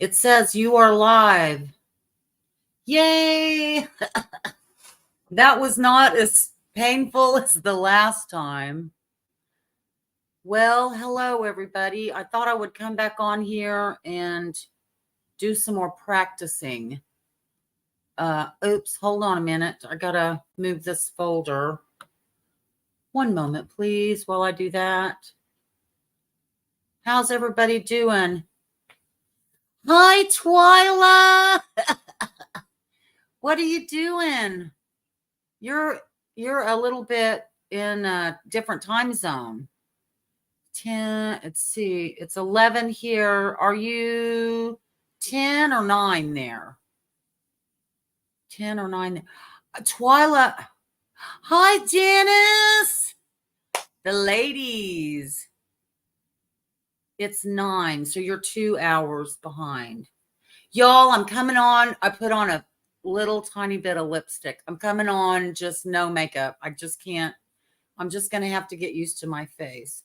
It says you are live. Yay! That was not as painful as the last time. Well, hello, everybody. I thought I would come back on here and do some more practicing. Oops, hold on a minute. I gotta move this folder. One moment, please, while I do that. How's everybody doing? Hi, Twyla. What are you doing? You're a little bit in a different time zone. 10, let's see, it's 11 here. Are you 10 or 9 there? 10 or 9 there. Twyla. Hi, Janice. The ladies. It's 9, so you're 2 hours behind. Y'all, I'm coming on. I put on a little tiny bit of lipstick. I'm coming on just no makeup. I just can't. I'm just going to have to get used to my face.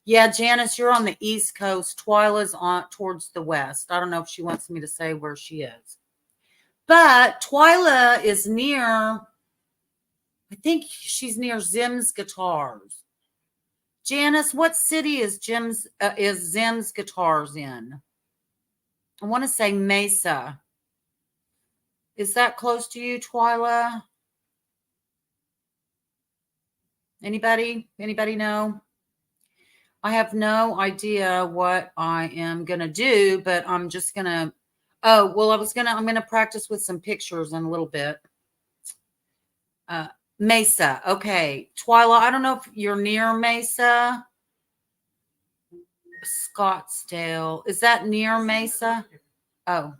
Yeah, Janice, you're on the East Coast. Twyla's on towards the West. I don't know if she wants me to say where she is. But Twyla is near, I think she's near Zim's Guitars. Janice, what city is Zim's Guitars in? I want to say Mesa. Is that close to you, Twyla? Anybody know? I have no idea what I am going to do, but I'm just going to, I'm going to practice with some pictures in a little bit. Mesa. Okay. Twyla, I don't know if you're near Mesa. Scottsdale. Is that near Mesa? Oh.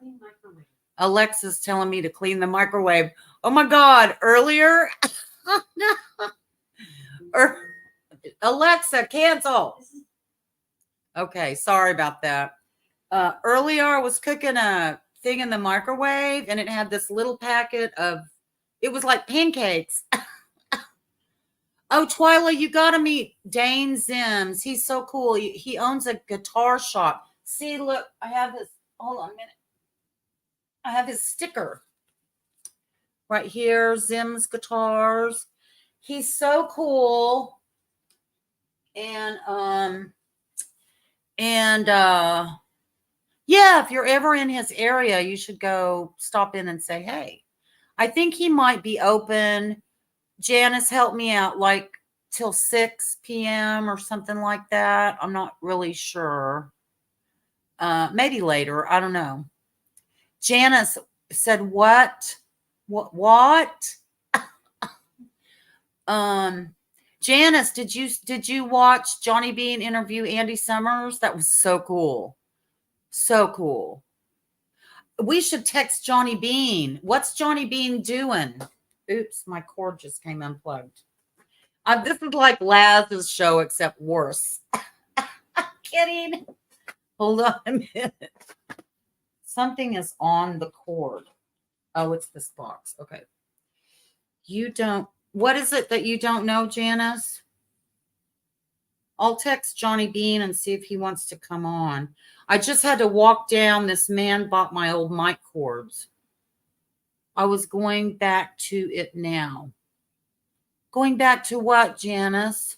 Alexa's telling me to clean the microwave. Oh my God. Earlier? Alexa, cancel. Okay, sorry about that. Earlier, I was cooking a thing in the microwave, and it had this little packet of, it was like pancakes. Oh, Twyla, you got to meet Dane Zims. He's so cool. He owns a guitar shop. See, look, I have his, hold on a minute. I have his sticker right here, Zims Guitars. He's so cool. And yeah, if you're ever in his area, you should go stop in and say, hey. I think he might be open. Janice, help me out, like till 6 p.m. or something like that. I'm not really sure. Maybe later. I don't know. Janice said, what? Janice, did you watch Johnny Bean interview Andy Summers? That was so cool. So cool. We should text Johnny Bean. What's Johnny Bean doing? Oops, my cord just came unplugged. This is like Laz's show, except worse. I'm kidding. Hold on a minute. Something is on the cord. Oh, it's this box. Okay. What is it that you don't know, Janice? I'll text Johnny Bean and see if he wants to come on. I just had to walk down. This man bought my old mic cords. I was going back to it now. Going back to what, Janice?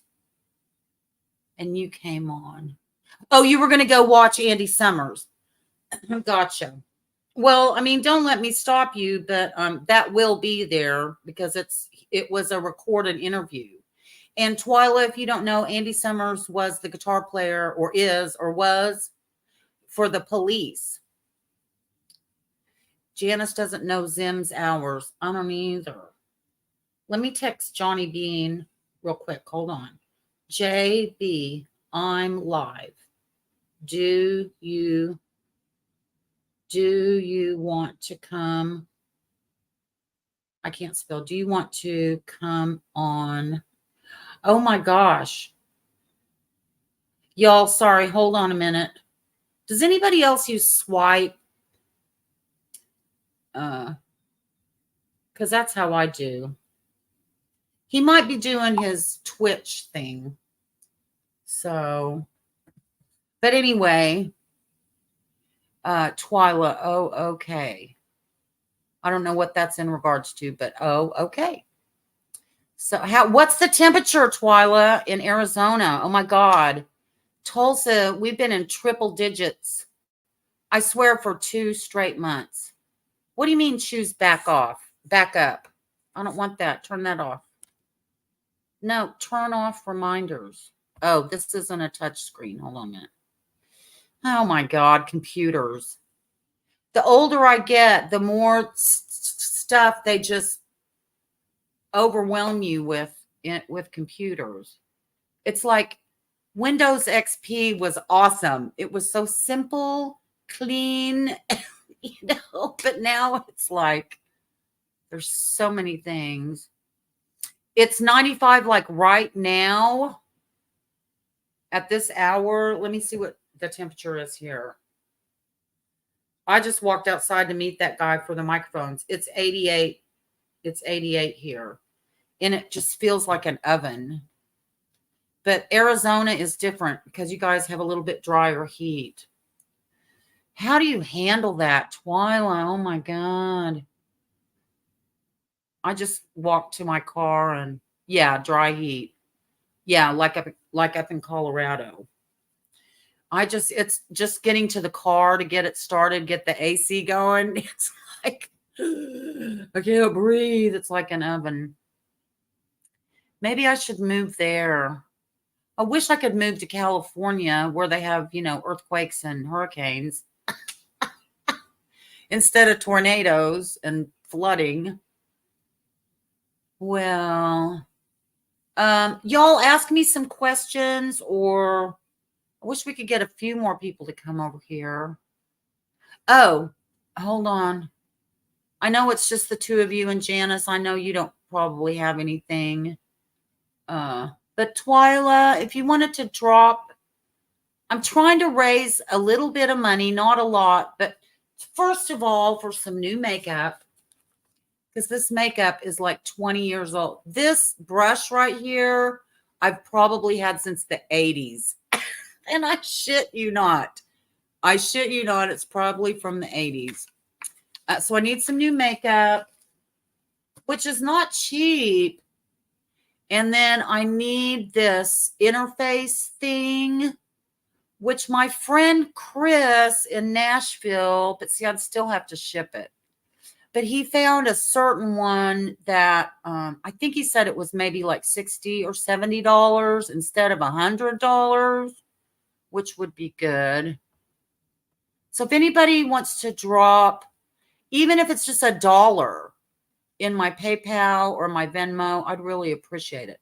And you came on. Oh, you were going to go watch Andy Summers. Gotcha. Well, I mean, don't let me stop you, but that will be there because it was a recorded interview. And Twyla, if you don't know, Andy Summers was the guitar player, or is, or was, for the Police. Janice doesn't know Zim's hours. I don't either. Let me text Johnny Bean real quick. Hold on. JB, I'm live. Do you want to come? I can't spell. Do you want to come on? Oh my gosh. Y'all, sorry. Hold on a minute. Does anybody else use Swype? Because that's how I do. He might be doing his Twitch thing. So, but anyway, Twyla. Oh, okay. I don't know what that's in regards to, but oh, okay. So what's the temperature, Twyla, in Arizona? Oh my God. Tulsa, we've been in triple digits. I swear for 2 straight months. What do you mean choose back off? Back up. I don't want that. Turn that off. No, turn off reminders. Oh, this isn't a touch screen. Hold on a minute. Oh my God, computers. The older I get, the more stuff they just overwhelm you with computers. It's like Windows XP was awesome. It was so simple, clean, but now it's like there's so many things. It's 95 like right now at this hour. Let me see what the temperature is here. I just walked outside to meet that guy for the microphones. It's 88. It's 88 here. And it just feels like an oven. But Arizona is different because you guys have a little bit drier heat. How do you handle that, Twyla? Oh my God. I just walked to my car and yeah, dry heat. Yeah, like up in Colorado. It's just getting to the car to get it started, get the AC going. It's like I can't breathe. It's like an oven. Maybe I should move there. I wish I could move to California where they have, earthquakes and hurricanes instead of tornadoes and flooding. Well, y'all ask me some questions, or I wish we could get a few more people to come over here. Oh, hold on. I know it's just the two of you and Janice. I know you don't probably have anything. But Twyla, if you wanted to drop, I'm trying to raise a little bit of money, not a lot, but first of all, for some new makeup, because this makeup is like 20 years old. This brush right here, I've probably had since the 80s. And I shit you not. It's probably from the 80s. So I need some new makeup, which is not cheap. And then I need this interface thing, which my friend Chris in Nashville, but see, I'd still have to ship it. But he found a certain one that I think he said it was maybe like $60 or $70 instead of $100, which would be good. So if anybody wants to drop, even if it's just $1 in my PayPal or my Venmo, I'd really appreciate it.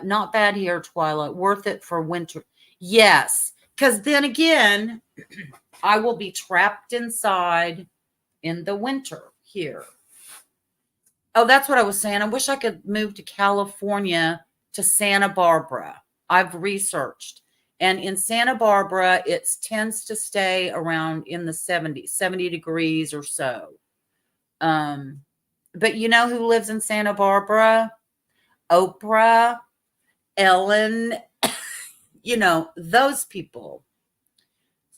Not bad here, Twyla. Worth it for winter. Yes, because then again, I will be trapped inside in the winter here. Oh, that's what I was saying. I wish I could move to California, to Santa Barbara. I've researched. And in Santa Barbara, it tends to stay around in the 70 degrees or so. But you know who lives in Santa Barbara? Oprah, Ellen, those people.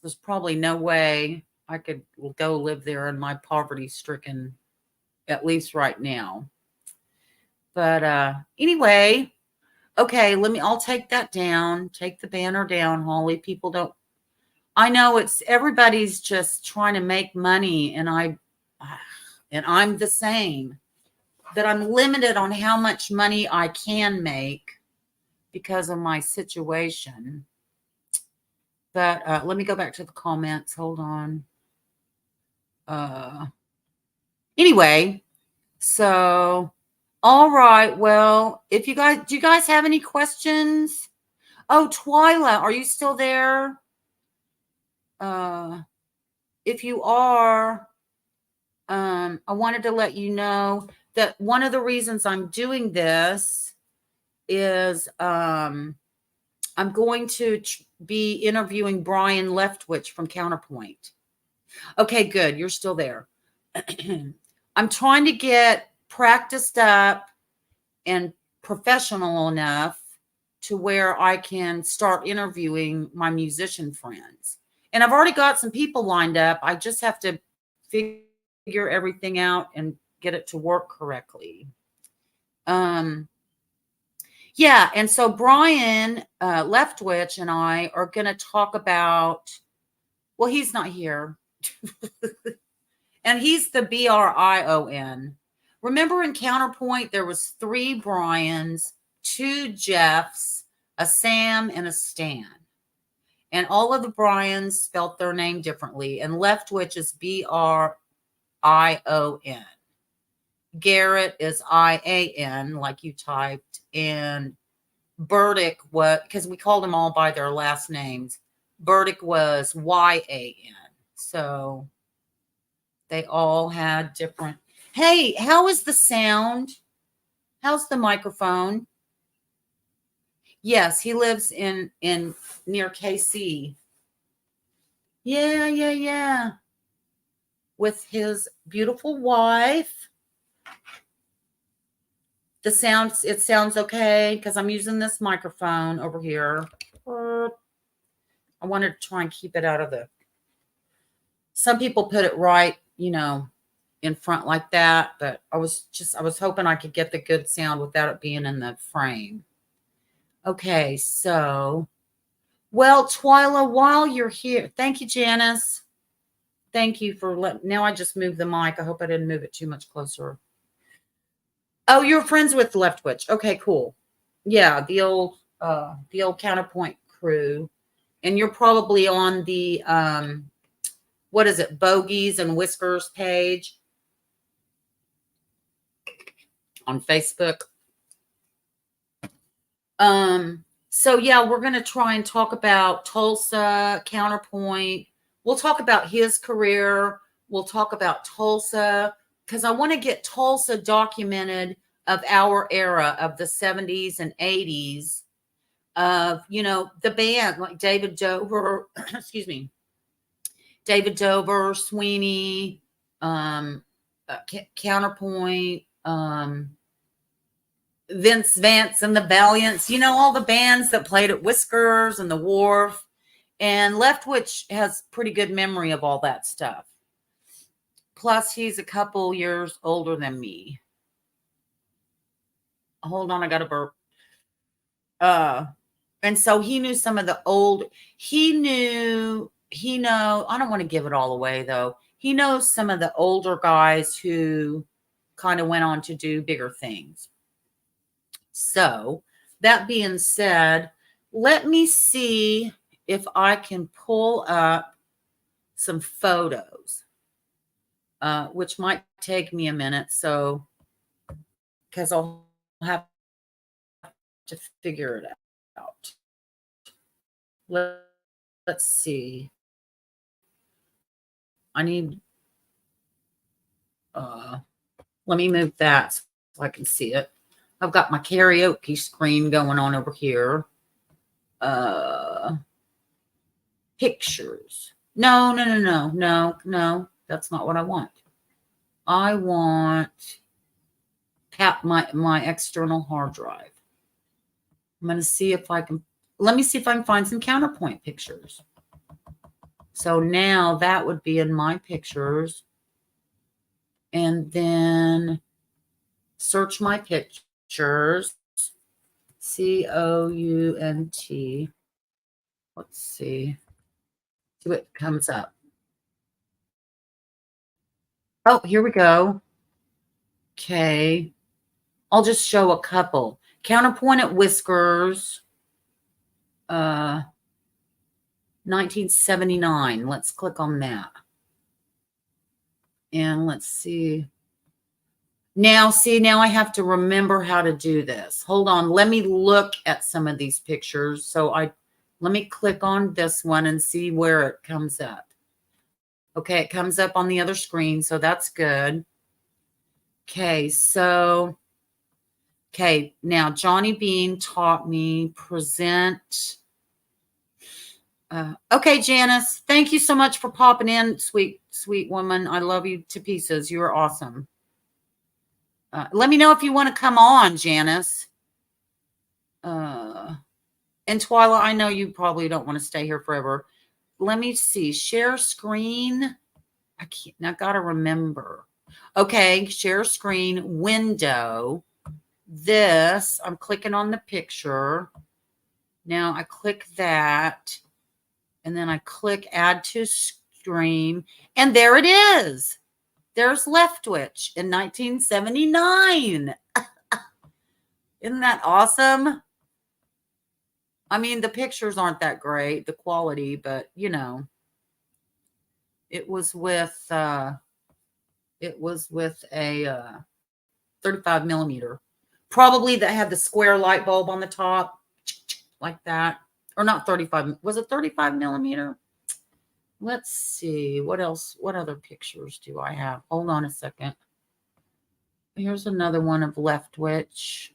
There's probably no way I could go live there in my poverty-stricken, at least right now. But anyway, okay, I'll take that down. Take the banner down, Holly. People don't, I know everybody's just trying to make money, and I'm the same, that I'm limited on how much money I can make because of my situation. But let me go back to the comments. Hold on. Anyway, so all right. Well, do you guys have any questions? Oh, Twyla, are you still there? If you are, I wanted to let you know that one of the reasons I'm doing this is I'm going to be interviewing Brian Leftwich from Counterpoint. Okay, good. You're still there. I'm trying to get practiced up and professional enough to where I can start interviewing my musician friends. And I've already got some people lined up. I just have to figure everything out and get it to work correctly. Yeah, and so Brian Leftwich and I are going to talk about, well, he's not here. And he's the Brion. Remember in Counterpoint, there was 3 Brians, 2 Jeffs, a Sam, and a Stan. And all of the Brians spelt their name differently. And Leftwich is Brion. Garrett is IAN, like you typed. And Burdick was, because we called them all by their last names. Burdick was YAN. So they all had different. Hey, how is the sound? How's the microphone? Yes, he lives in near KC. Yeah. With his beautiful wife. It sounds okay because I'm using this microphone over here. I wanted to try and keep it out of the. Some people put it right, in front like that, but I was hoping I could get the good sound without it being in the frame. Okay, so, well, Twyla, while you're here, thank you, Janice. Thank you for now I just moved the mic. I hope I didn't move it too much closer. Oh, you're friends with Leftwich. Okay, cool. Yeah, the old Counterpoint crew. And you're probably on the what is it, Bogies and Whiskers page on Facebook. So yeah, we're going to try and talk about Tulsa, Counterpoint. We'll talk about his career. We'll talk about Tulsa because I want to get Tulsa documented of our era of the 70s and 80s of, the band like David Dover, excuse me, David Dover, Sweeney, Counterpoint, Vince Vance and the Valiants, all the bands that played at Whiskers and the Wharf. And Leftwich has pretty good memory of all that stuff. Plus, he's a couple years older than me. Hold on, I got to burp. And so he knew some of the old, I don't want to give it all away though. He knows some of the older guys who kind of went on to do bigger things. So that being said, let me see if I can pull up some photos, which might take me a minute. So, because I'll have to figure it out. Let's see. I need, let me move that so I can see it. I've got my karaoke screen going on over here. Pictures. No. That's not what I want. I want my external hard drive. I'm going to see if I can, let me see if I can find some Counterpoint pictures. So now that would be in my pictures. And then search my pictures. COUNT. Let's see what comes up. Oh, here we go. Okay. I'll just show a couple. Counterpoint at Whiskers. 1979. Let's click on that. And let's see. Now I have to remember how to do this. Hold on. Let me look at some of these pictures. Let me click on this one and see where it comes up. Okay, it comes up on the other screen, so that's good. Okay, now Johnny Bean taught me present. Okay, Janice, thank you so much for popping in, sweet woman. I love you to pieces. You are awesome. Let me know if you want to come on, Janice. And Twyla, I know you probably don't want to stay here forever. let me see. Share screen. I can't, I gotta remember. Okay, share screen, window. This, I'm clicking on the picture. Now I click that, and then I click add to stream, and there it is. There's Leftwich in 1979. Isn't that awesome? I mean, the pictures aren't that great, the quality, but you know, it was with a 35 millimeter, probably that had the square light bulb on the top, like that, or not 35. Was it 35 millimeter? Let's see what else. What other pictures do I have? Hold on a second. Here's another one of Leftwich.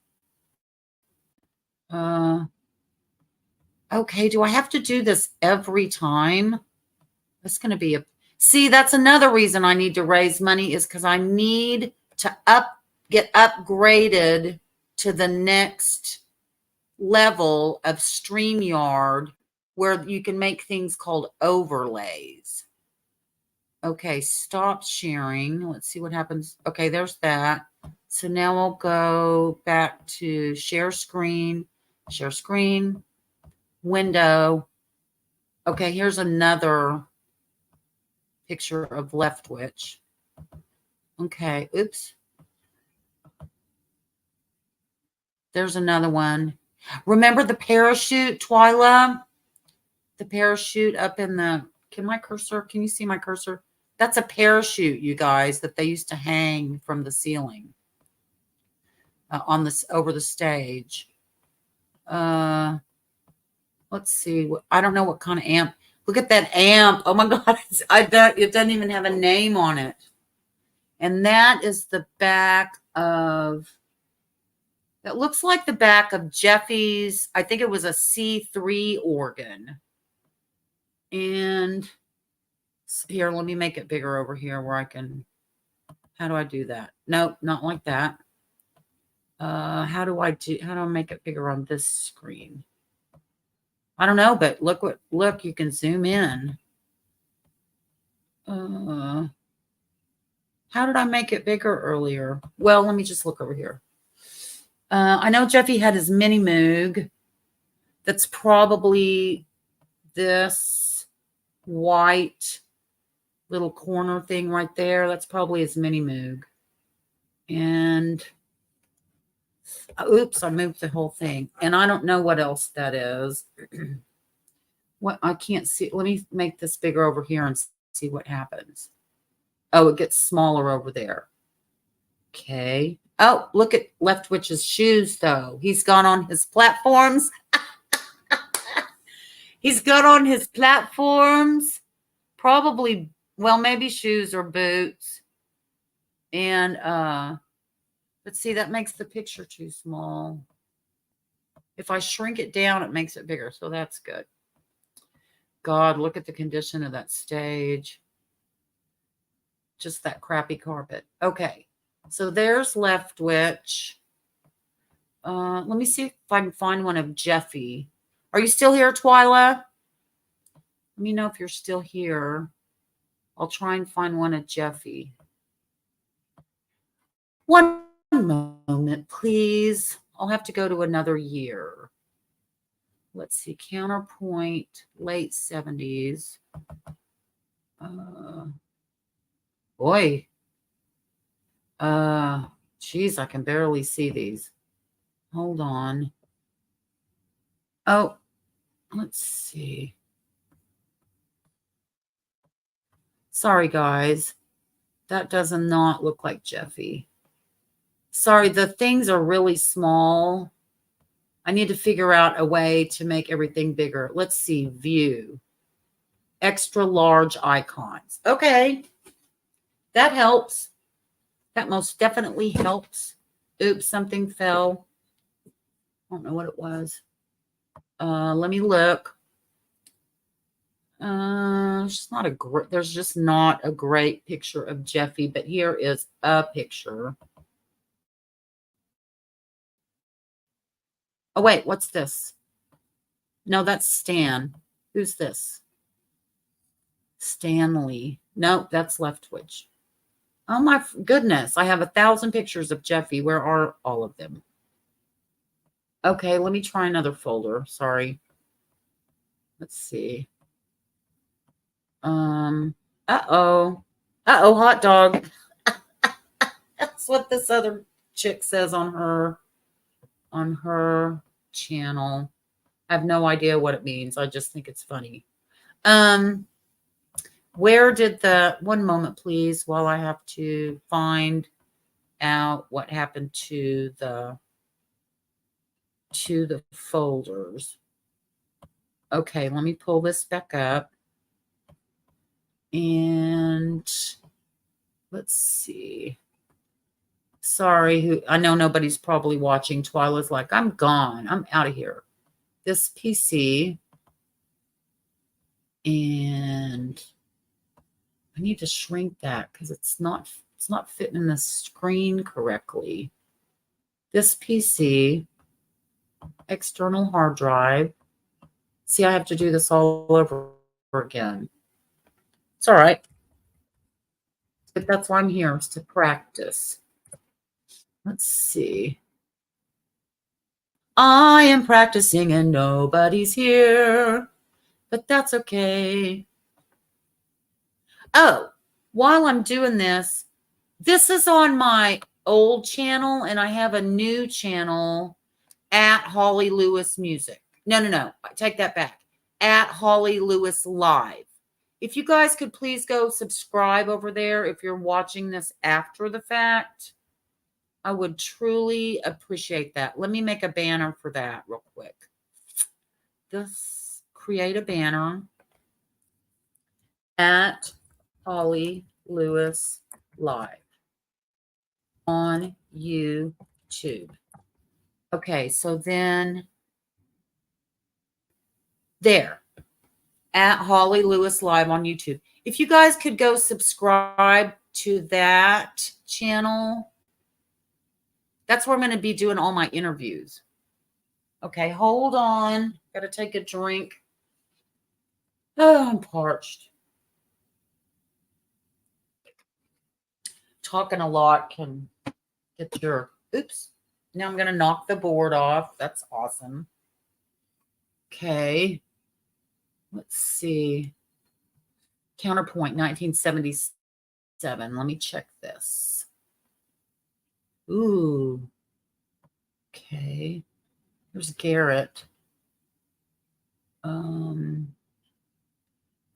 Okay, do I have to do this every time? That's going to be a, see, that's another reason I need to raise money, is because I need to get upgraded to the next level of StreamYard, where you can make things called overlays. Okay, stop sharing. Let's see what happens. Okay, there's that. So now I'll go back to share screen, window. Okay, here's another picture of Leftwich. Okay, oops. There's another one. Remember the parachute, Twyla? The parachute up in the, can you see my cursor? That's a parachute, you guys, that they used to hang from the ceiling on this over the stage. Let's see. I don't know what kind of amp. Look at that amp. Oh my God. It doesn't even have a name on it. And that is the back of, that looks like the back of Jeffy's, I think it was a C3 organ. And here, let me make it bigger over here where I can, how do I do that? Nope, not like that. How do I make it bigger on this screen? I don't know, but look, you can zoom in. How did I make it bigger earlier? Well, let me just look over here. I know Jeffy had his mini Moog. That's probably this white little corner thing right there. That's probably his mini Moog. And oops, I moved the whole thing. And I don't know what else that is. What, I can't see. Let me make this bigger over here and see what happens. Oh, it gets smaller over there. Okay. Oh, look at Leftwich's shoes, though. He's gone on his platforms. He's got on his platforms. Probably, well, maybe shoes or boots. And let's see, that makes the picture too small. If I shrink it down, it makes it bigger. So that's good. God, look at the condition of that stage. Just that crappy carpet. Okay. So there's Leftwich. Let me see if I can find one of Jeffy. Are you still here, Twyla? Let me know if you're still here. I'll try and find one of Jeffy. One moment, please. I'll have to go to another year. Let's see. Counterpoint, late 70s. Boy. Geez, I can barely see these. Hold on. Oh, let's see. Sorry, guys. That does not look like Jeffy. Sorry, the things are really small. I need to figure out a way to make everything bigger. Let's see. View. Extra large icons. Okay. That helps. That most definitely helps. Oops, something fell. I don't know what it was. Let me look. There's just not a great picture of Jeffy, but here is a picture. Oh, wait, what's this? No, that's Stan. Who's this? Stanley. Nope, that's Leftwich. Oh my goodness. I have 1,000 pictures of Jeffy. Where are all of them? Okay, let me try another folder. Sorry. Let's see. Uh-oh. Uh-oh, hot dog. That's what this other chick says on her channel. I have no idea what it means. I just think it's funny. Where did one moment, please, while I have to find out what happened to the folders. Okay, let me pull this back up. And let's see. Sorry, I know nobody's probably watching. Twyla's like, I'm gone. I'm out of here. This PC. And I need to shrink that because it's not fitting in the screen correctly. This PC, external hard drive. See, I have to do this all over again. It's all right. But that's why I'm here, is to practice. Let's see. I am practicing and nobody's here, but that's okay. Oh, while I'm doing this, this is on my old channel, and I have a new channel at Holly Lewis Music. No. I take that back. At Holly Lewis Live. If you guys could please go subscribe over there if you're watching this after the fact, I would truly appreciate that. Let me make a banner for that real quick. Create a banner at Holly Lewis Live on YouTube. Okay, so then there, at Holly Lewis Live on YouTube. If you guys could go subscribe to that channel, that's where I'm going to be doing all my interviews. Okay, hold on. Got to take a drink. Oh, I'm parched. Talking a lot can get your, oops. Now I'm going to knock the board off. That's awesome. Okay. Let's see. Counterpoint 1977. Let me check this. Ooh. Okay. There's Garrett.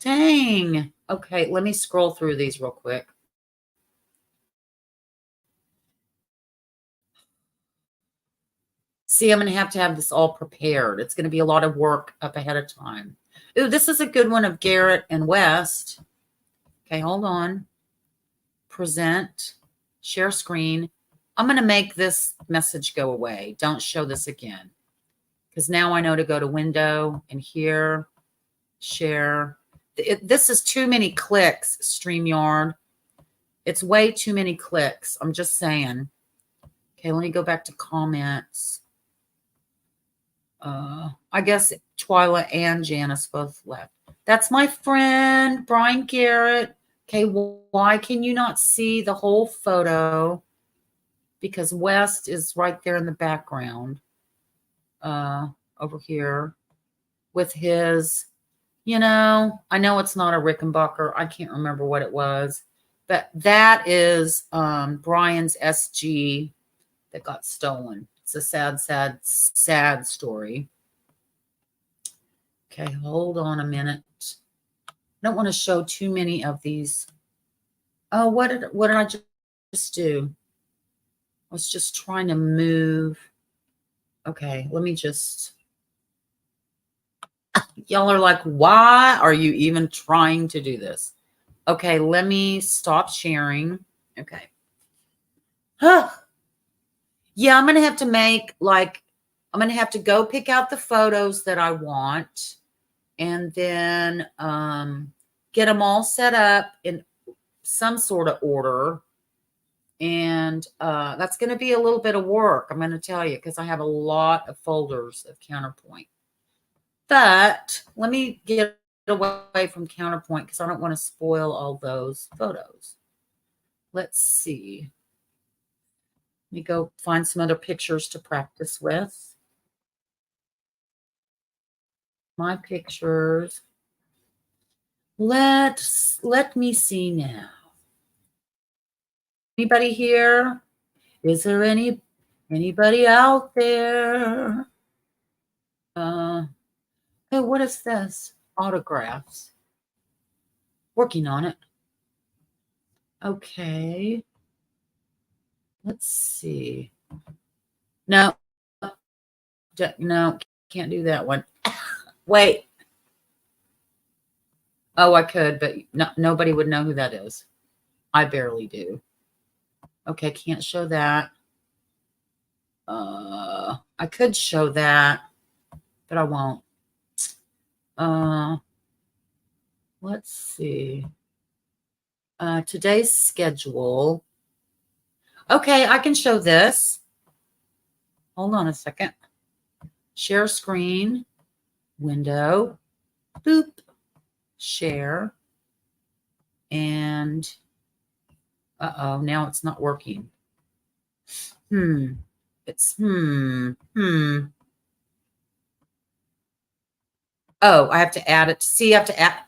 Dang. Okay, let me scroll through these real quick. See, I'm going to have this all prepared. It's going to be a lot of work up ahead of time. Ooh, this is a good one of Garrett and West. Okay, hold on. Present. Share screen. I'm going to make this message go away. Don't show this again. Because now I know to go to window and here, share. This is too many clicks, StreamYard. It's way too many clicks. I'm just saying. Okay, let me go back to comments. I guess Twyla and Janice both left. That's my friend, Brian Garrett. Okay, why can you not see the whole photo? Because West is right there in the background. Over here with his, I know it's not a Rickenbacker. I can't remember what it was. But that is Brian's SG that got stolen. It's a sad story. Okay, hold on a minute. I don't want to show too many of these. Oh, what did I just do? I was just trying to move. Okay, let me just. Y'all are like, why are you even trying to do this? Okay, let me stop sharing. Okay. Yeah, I'm going to have to I'm going to have to go pick out the photos that I want and then get them all set up in some sort of order. And that's going to be a little bit of work, I'm going to tell you, because I have a lot of folders of Counterpoint. But let me get away from Counterpoint because I don't want to spoil all those photos. Let's see. Let me go find some other pictures to practice with. My pictures. Let me see now. Anybody here? Is there anybody out there? Oh, what is this? Autographs. Working on it. Okay. Let's see. No, can't do that one. Wait. Oh, I could, but nobody would know who that is. I barely do. Okay, can't show that. I could show that, but I won't. Let's see. Today's schedule. Okay, I can show this. Hold on a second. Share screen, window, boop, share, and now it's not working. It's Oh, I have to add it. See, I have to add.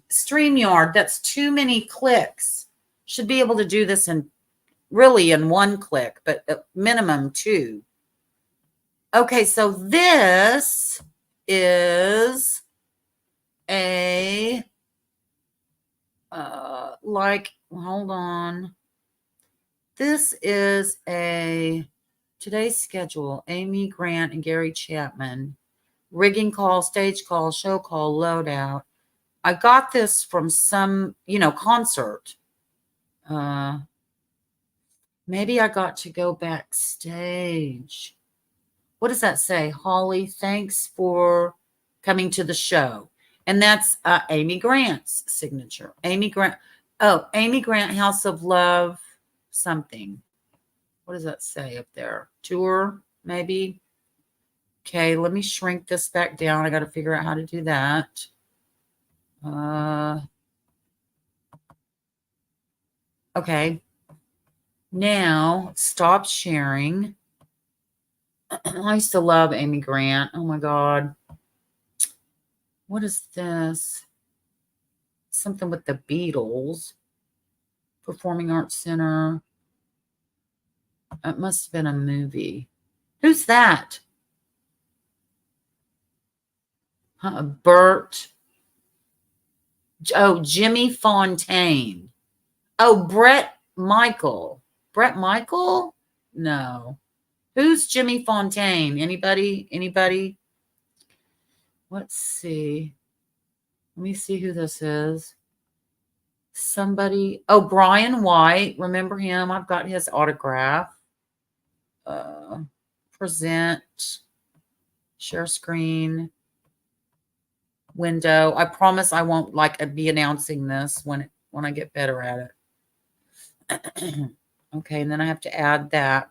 StreamYard, that's too many clicks. Should be able to do this in one click, but at minimum 2. Okay, so this is a hold on. This is a today's schedule. Amy Grant and Gary Chapman. Rigging call, stage call, show call, loadout. I got this from some, concert. Maybe I got to go backstage. What does that say? Holly, thanks for coming to the show. And that's Amy Grant's signature. Amy Grant. Oh, Amy Grant, House of Love, something. What does that say up there? Tour, maybe? Okay, let me shrink this back down. I got to figure out how to do that. Okay. Now, stop sharing. I used to love Amy Grant. Oh, my God. What is this? Something with the Beatles. Performing Arts Center. It must have been a movie. Who's that? Bert. Oh, Jimmy Fontaine. Oh, Brett Michael. Brett Michael? No. Who's Jimmy Fontaine? Anybody? Let's see. Let me see who this is. Somebody. Oh, Brian White. Remember him? I've got his autograph. Present. Share screen. Window. I promise I won't be announcing this when I get better at it. Okay, and then I have to add that.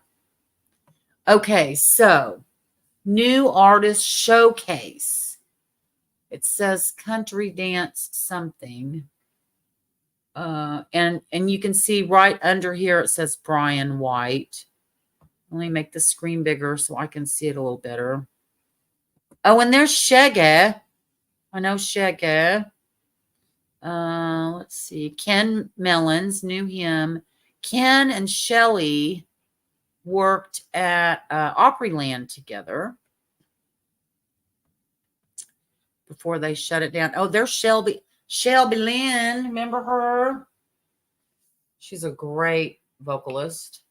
Okay, so new artist showcase. It says country dance something. And you can see right under here it says Brian White. Let me make the screen bigger so I can see it a little better. Oh, and there's Shaggy. I know Shaggy. Let's see. Ken Mellons, knew him. Ken and Shelley worked at Opryland together before they shut it down. Oh, there's Shelby Lynn. Remember her? She's a great vocalist.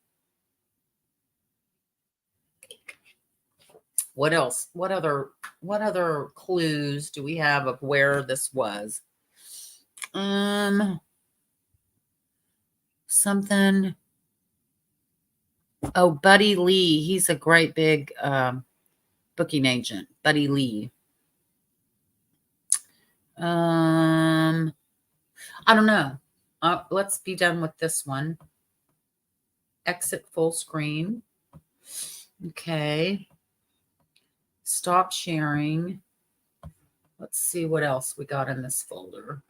What else? What other clues do we have of where this was? Something. Oh, Buddy Lee. He's a great big booking agent. Buddy Lee. I don't know. Let's be done with this one. Exit full screen. Okay. Stop sharing. Let's see what else we got in this folder.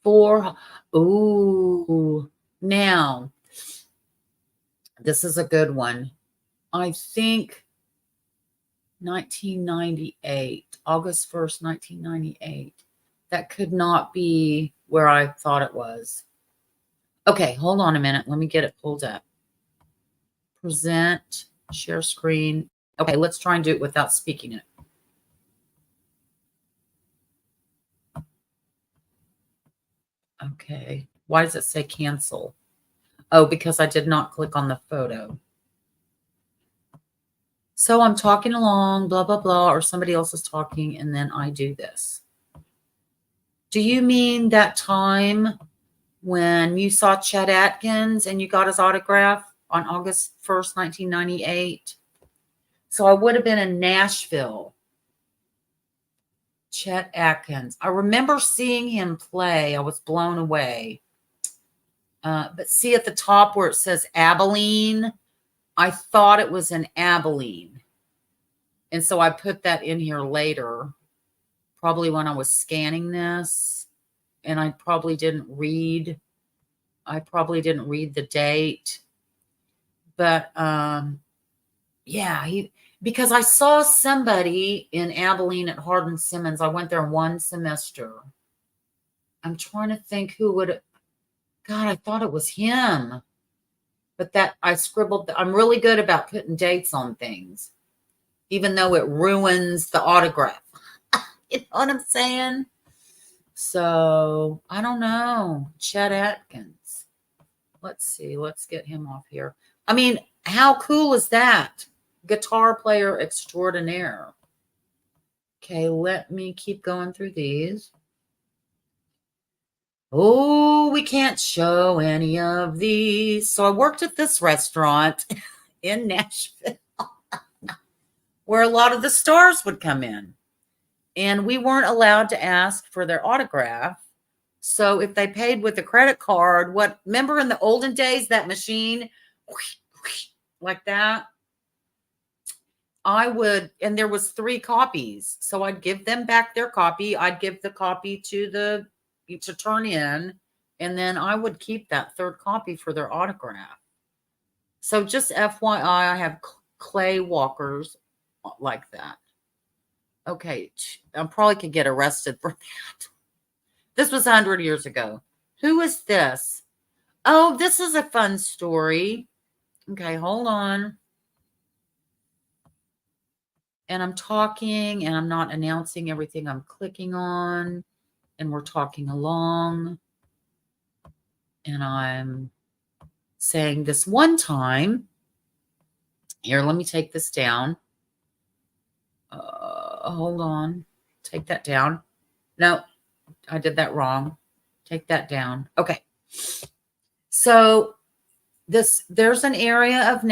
4. Ooh. Now, this is a good one. I think 1998, August 1st, 1998. That could not be where I thought it was. Okay, hold on a minute. Let me get it pulled up. Present, share screen. Okay, let's try and do it without speaking it. Okay, why does it say cancel? Oh, because I did not click on the photo. So I'm talking along, blah, blah, blah, or somebody else is talking, and then I do this. Do you mean that time when you saw Chet Atkins and you got his autograph on August 1st, 1998? So I would have been in Nashville. Chet Atkins. I remember seeing him play. I was blown away. But see at the top where it says Abilene, I thought it was in Abilene. And so I put that in here later, probably when I was scanning this, and I probably didn't read the date. But yeah, because I saw somebody in Abilene at Hardin Simmons. I went there one semester. I'm trying to think who would. God, I thought it was him. But that I scribbled. I'm really good about putting dates on things, even though it ruins the autograph. You know what I'm saying? So I don't know. Chet Atkins. Let's see. Let's get him off here. I mean, how cool is that? Guitar player extraordinaire. Okay, let me keep going through these. Oh, we can't show any of these. So I worked at this restaurant in Nashville where a lot of the stars would come in. And we weren't allowed to ask for their autograph. So if they paid with a credit card, remember in the olden days, that machine, like that? I would, and there was 3 copies. So I'd give them back their copy. I'd give the copy to turn in, and then I would keep that 3rd copy for their autograph. So just FYI, I have clay walkers like that. Okay, I probably could get arrested for that. This was 100 years ago. Who is this? Oh, this is a fun story. Okay, hold on. And I'm talking and I'm not announcing everything I'm clicking on. And we're talking along. And I'm saying this one time. Here, let me take this down. Hold on. Take that down. No, I did that wrong. Take that down. Okay. So there's an area of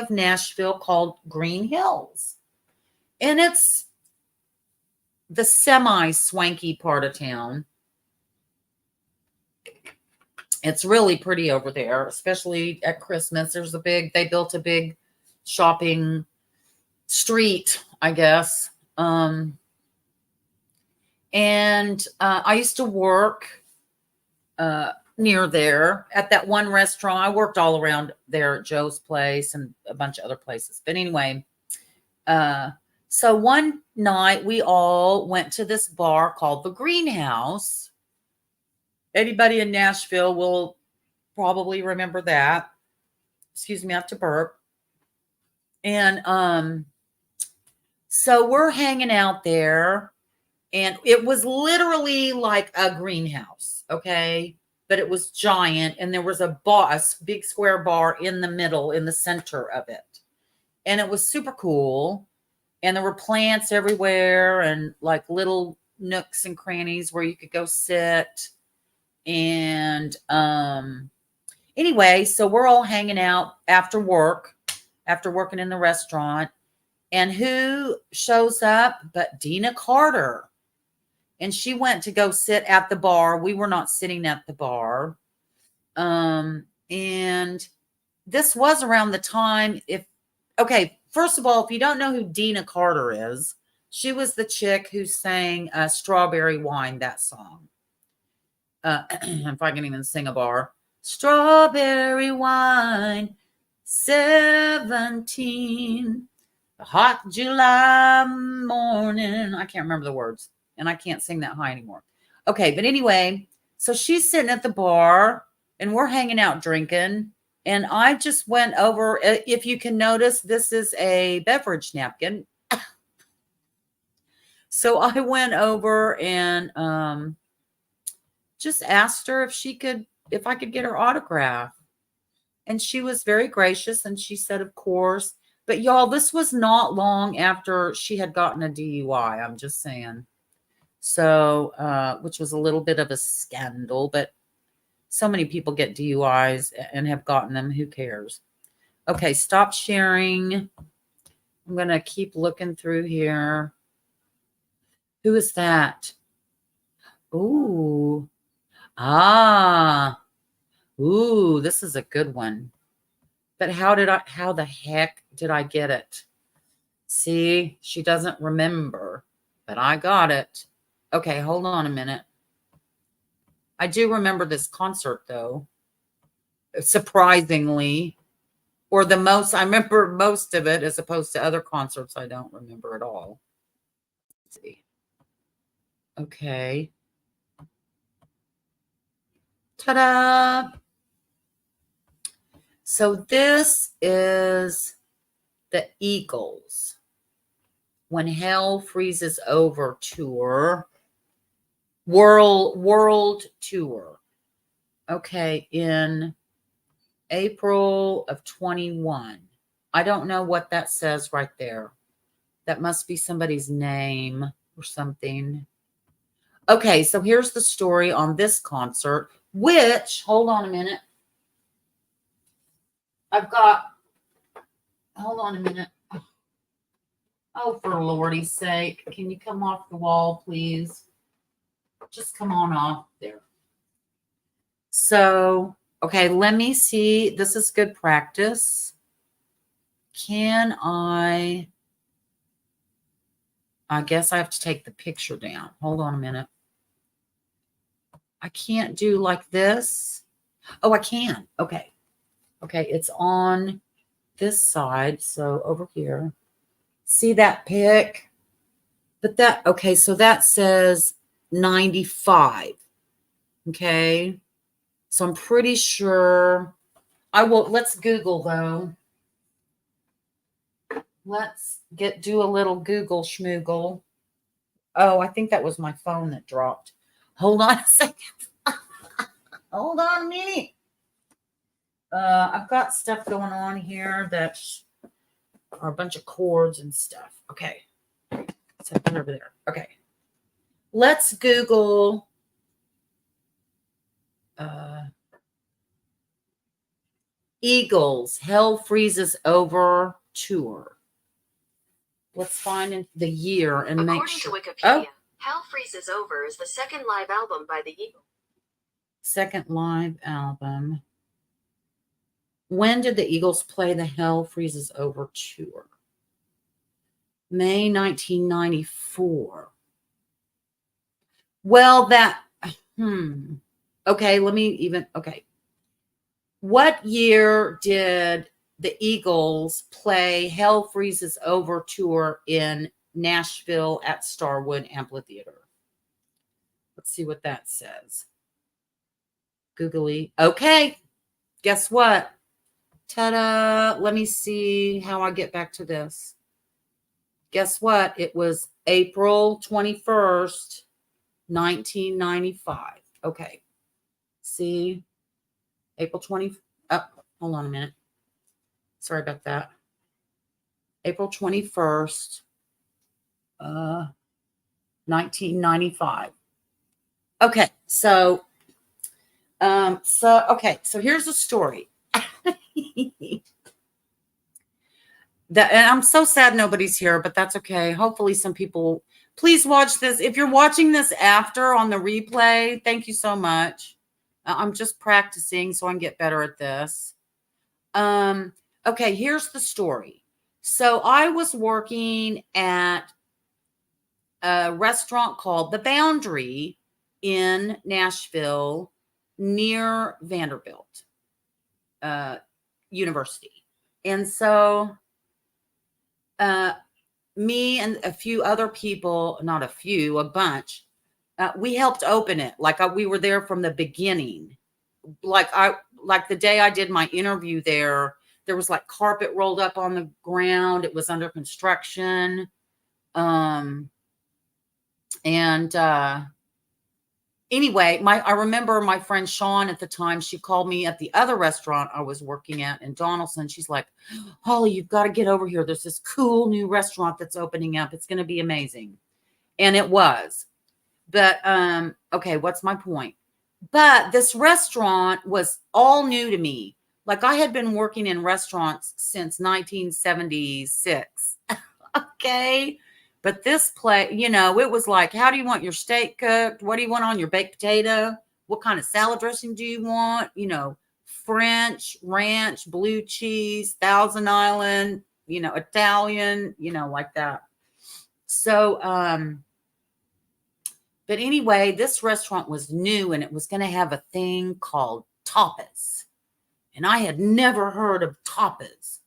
Nashville called Green Hills. And it's the semi-swanky part of town. It's really pretty over there, especially at Christmas. They built a big shopping street, I guess. And I used to work near there at that one restaurant. I worked all around there at Joe's Place and a bunch of other places. But anyway, so one night we all went to this bar called the Greenhouse. Anybody in Nashville will probably remember that. Excuse me, I have to burp. And so we're hanging out there, and it was literally like a greenhouse, okay? But it was giant, and there was a big square bar in the middle, in the center of it. And it was super cool. And there were plants everywhere and like little nooks and crannies where you could go sit. And anyway, so we're all hanging out after working in the restaurant. And who shows up but Deana Carter? And she went to go sit at the bar. We were not sitting at the bar. And this was around the time, first of all, if you don't know who Deana Carter is, She was the chick who sang Strawberry Wine, that song. If I can even sing a bar. Strawberry wine, 17. A hot July morning. I can't remember the words, and I can't sing that high anymore. Okay, but anyway, so she's sitting at the bar, and we're hanging out drinking. And I just went over. If you can notice, this is a beverage napkin. So I went over and just asked her if I could get her autograph. And she was very gracious, and she said, of course. But y'all, this was not long after she had gotten a DUI. I'm just saying. So, which was a little bit of a scandal, but so many people get DUIs and have gotten them. Who cares? Okay, stop sharing. I'm going to keep looking through here. Who is that? Ooh. Ah. Ooh, this is a good one. But how the heck did I get it? See, she doesn't remember, but I got it. Okay, hold on a minute. I do remember this concert though. Surprisingly. Or I remember most of it as opposed to other concerts I don't remember at all. Let's see. Okay. Ta-da! So this is the Eagles When Hell Freezes Over tour. World tour. Okay, in April of 21. I don't know what that says right there. That must be somebody's name or something. Okay, so here's the story on this concert, which, hold on a minute. Hold on a minute. Oh, for Lordy's sake. Can you come off the wall, please? Just come on off there. So, okay, let me see. This is good practice. Can I guess I have to take the picture down. Hold on a minute. I can't do like this. Oh, I can. Okay. Okay, it's on this side. So over here. See that pic? But okay, so that says 95. Okay. So I'm pretty sure let's Google though. Let's do a little Google schmoogle. Oh, I think that was my phone that dropped. Hold on a second. Hold on a minute. I've got stuff going on here that are a bunch of cords and stuff. Okay. Set that over there. Okay. Let's Google Eagles Hell Freezes Over tour. Let's find the year and make sure. According to Wikipedia, Hell Freezes Over is the second live album by the Eagles. Second live album. When did the Eagles play the Hell Freezes Over tour? May 1994. Well, okay, okay. What year did the Eagles play Hell Freezes Over tour in Nashville at Starwood Amphitheater? Let's see what that says. Googly. Okay. Guess what? Ta-da. Let me see how I get back to this. Guess what? It was April 21st, 1995. Okay. See? April 20. Oh, hold on a minute. Sorry about that. April 21st, 1995. Okay. So here's the story. And I'm so sad nobody's here, but that's okay. Hopefully some people, please watch this. If you're watching this after on the replay, thank you so much. I'm just practicing so I can get better at this. Okay, here's the story. So I was working at a restaurant called The Boundary in Nashville near Vanderbilt University. And so me and a few other people, not a few, a bunch, we helped open it. Like we were there from the beginning. Like the day I did my interview there was like carpet rolled up on the ground. It was under construction. Anyway, I remember my friend Sean at the time, she called me at the other restaurant I was working at in Donaldson. She's like, Holly, you've got to get over here. There's this cool new restaurant that's opening up. It's going to be amazing. And it was. But, okay, what's my point? But this restaurant was all new to me. Like I had been working in restaurants since 1976. Okay. But this place, you know, it was like, how do you want your steak cooked? What do you want on your baked potato? What kind of salad dressing do you want? You know, French, ranch, blue cheese, Thousand Island, you know, Italian, you know, like that. So, but anyway, this restaurant was new and it was going to have a thing called tapas. And I had never heard of tapas.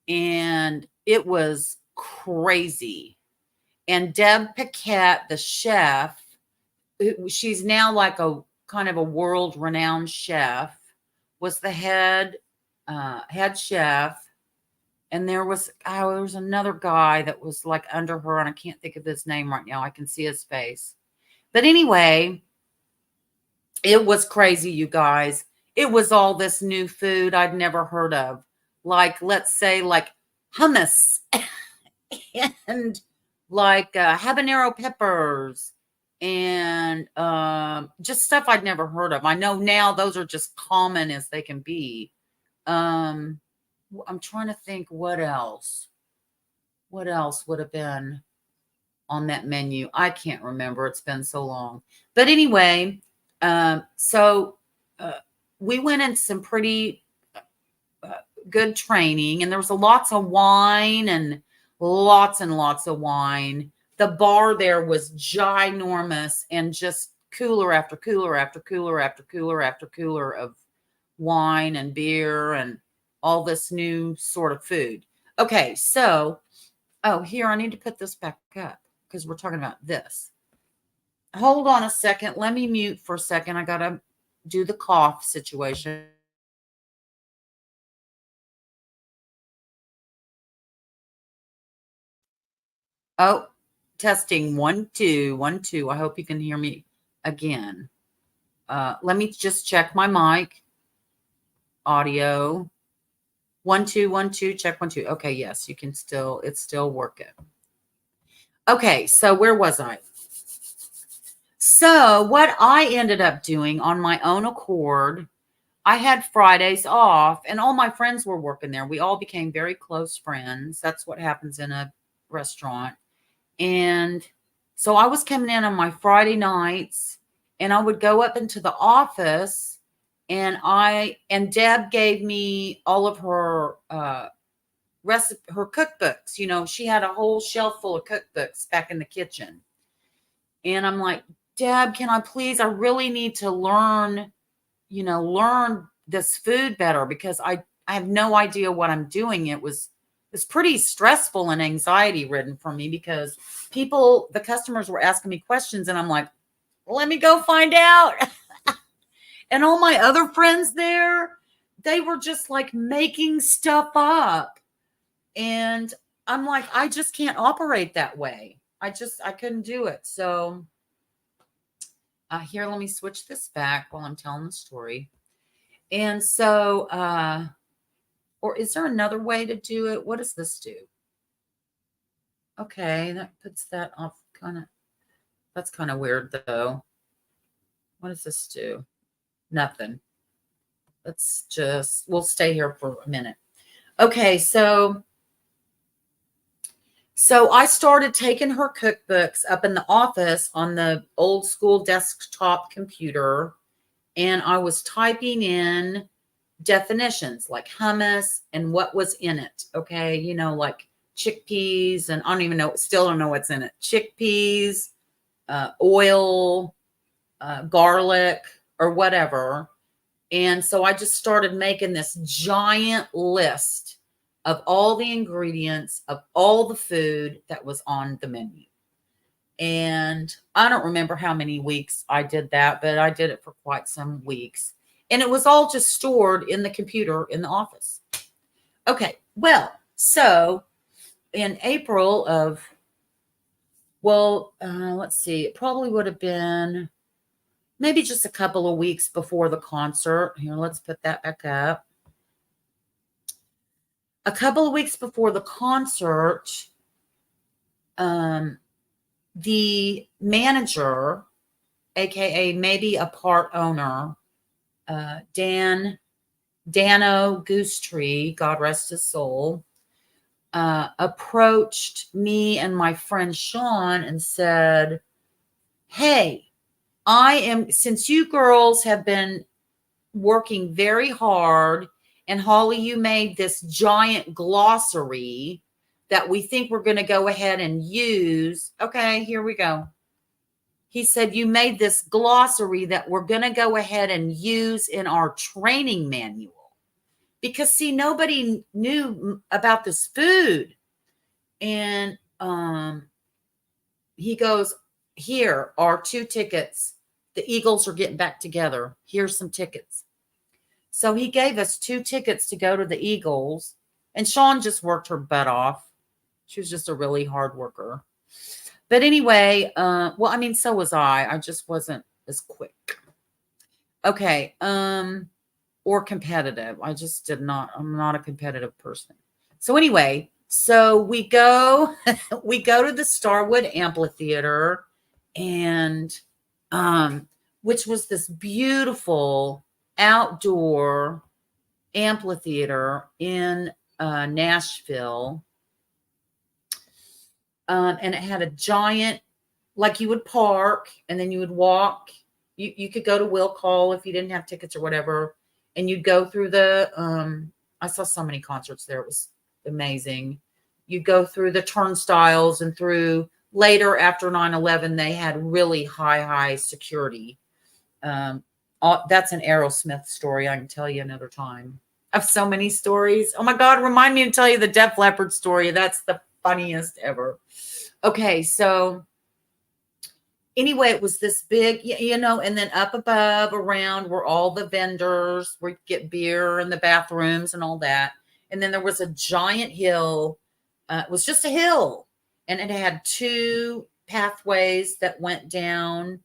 And it was crazy. And Deb Paquette, the chef, she's now like a kind of a world-renowned chef, was the head chef. And there was another guy that was like under her, and I can't think of his name right now. I can see his face. But anyway, it was crazy, you guys. It was all this new food I'd never heard of. Like, let's say, like hummus and like habanero peppers and just stuff I'd never heard of. I know now those are just common as they can be. I'm trying to think what else would have been on that menu. I can't remember. It's been so long. But anyway, so we went in some pretty good training, and there was lots of wine and lots of wine. The bar there was ginormous and just cooler after cooler after cooler after cooler after cooler of wine and beer and all this new sort of food. Okay, so, here, I need to put this back up because we're talking about this. Hold on a second. Let me mute for a second. I got to do the cough situation. Oh, testing 1 2 1 2. I hope you can hear me again. Let me just check my mic. Audio 1 2 1 2. Check 1 2. Okay, yes, you can still. It's still working. Okay, so where was I? So what I ended up doing on my own accord, I had Fridays off, and all my friends were working there. We all became very close friends. That's what happens in a restaurant. And so I was coming in on my Friday nights, and I would go up into the office, and Deb gave me all of her her cookbooks. You know, she had a whole shelf full of cookbooks back in the kitchen. And I'm like, Deb, can I please? I really need to learn this food better because I have no idea what I'm doing. It's pretty stressful and anxiety ridden for me because the customers were asking me questions, and I'm like, let me go find out. And all my other friends there, they were just like making stuff up. And I'm like, I just can't operate that way. I couldn't do it. So here, let me switch this back while I'm telling the story. And so, or is there another way to do it? What does this do? Okay, that puts that off that's kind of weird though. What does this do? Nothing. We'll stay here for a minute. Okay, so I started taking her cookbooks up in the office on the old school desktop computer, and I was typing in definitions like hummus and what was in it. Okay. You know, like chickpeas, and I don't even know, still don't know what's in it. Chickpeas, oil, garlic, or whatever. And so I just started making this giant list of all the ingredients of all the food that was on the menu. And I don't remember how many weeks I did that, but I did it for quite some weeks. And it was all just stored in the computer in the office. Okay, well, so in April of, let's see, it probably would have been maybe just a couple of weeks before the concert. Here, let's put that back up. A couple of weeks before the concert, the manager, aka maybe a part owner, Dano Goosetree, God rest his soul, approached me and my friend Sean and said, hey, since you girls have been working very hard, and Holly, you made this giant glossary that we think we're going to go ahead and use. Okay, here we go. He said, you made this glossary that we're going to go ahead and use in our training manual. Because, see, nobody knew about this food. And he goes, here are 2 tickets. The Eagles are getting back together. Here's some tickets. So he gave us 2 tickets to go to the Eagles. And Sean just worked her butt off. She was just a really hard worker. But anyway, so was I. I just wasn't as quick. Okay. Or competitive. I'm not a competitive person. So anyway, so we go to the Starwood Amphitheater, and which was this beautiful outdoor amphitheater in Nashville. And it had a giant, like you would park and then you would walk. You could go to will call if you didn't have tickets or whatever. And you'd go through I saw so many concerts there. It was amazing. You go through the turnstiles and through later after 9/11, they had really high security. That's an Aerosmith story. I can tell you another time. I have so many stories. Oh my God, remind me to tell you the Def Leppard story. That's the funniest ever. Okay, so anyway, it was this big, and then up above around were all the vendors where you get beer and the bathrooms and all that. And then there was a giant hill. It was just a hill, and it had 2 pathways that went down.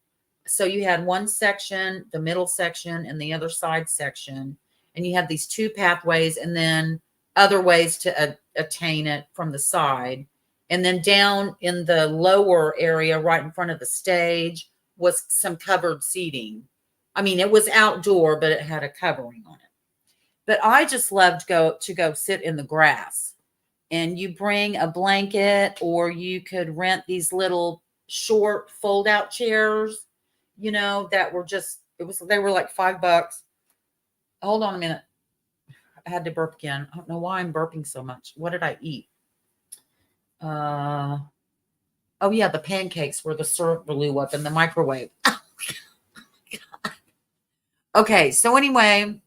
So you had one section, the middle section, and the other side section. And you had these 2 pathways and then other ways to attain it from the side. And then down in the lower area, right in front of the stage, was some covered seating. I mean, it was outdoor, but it had a covering on it. But I just loved to go sit in the grass. And you bring a blanket, or you could rent these little short fold-out chairs, that were they were like $5. Hold on a minute. I had to burp again. I don't know why I'm burping so much. What did I eat? Oh yeah, the pancakes where the syrup blew up in the microwave. Okay, so anyway,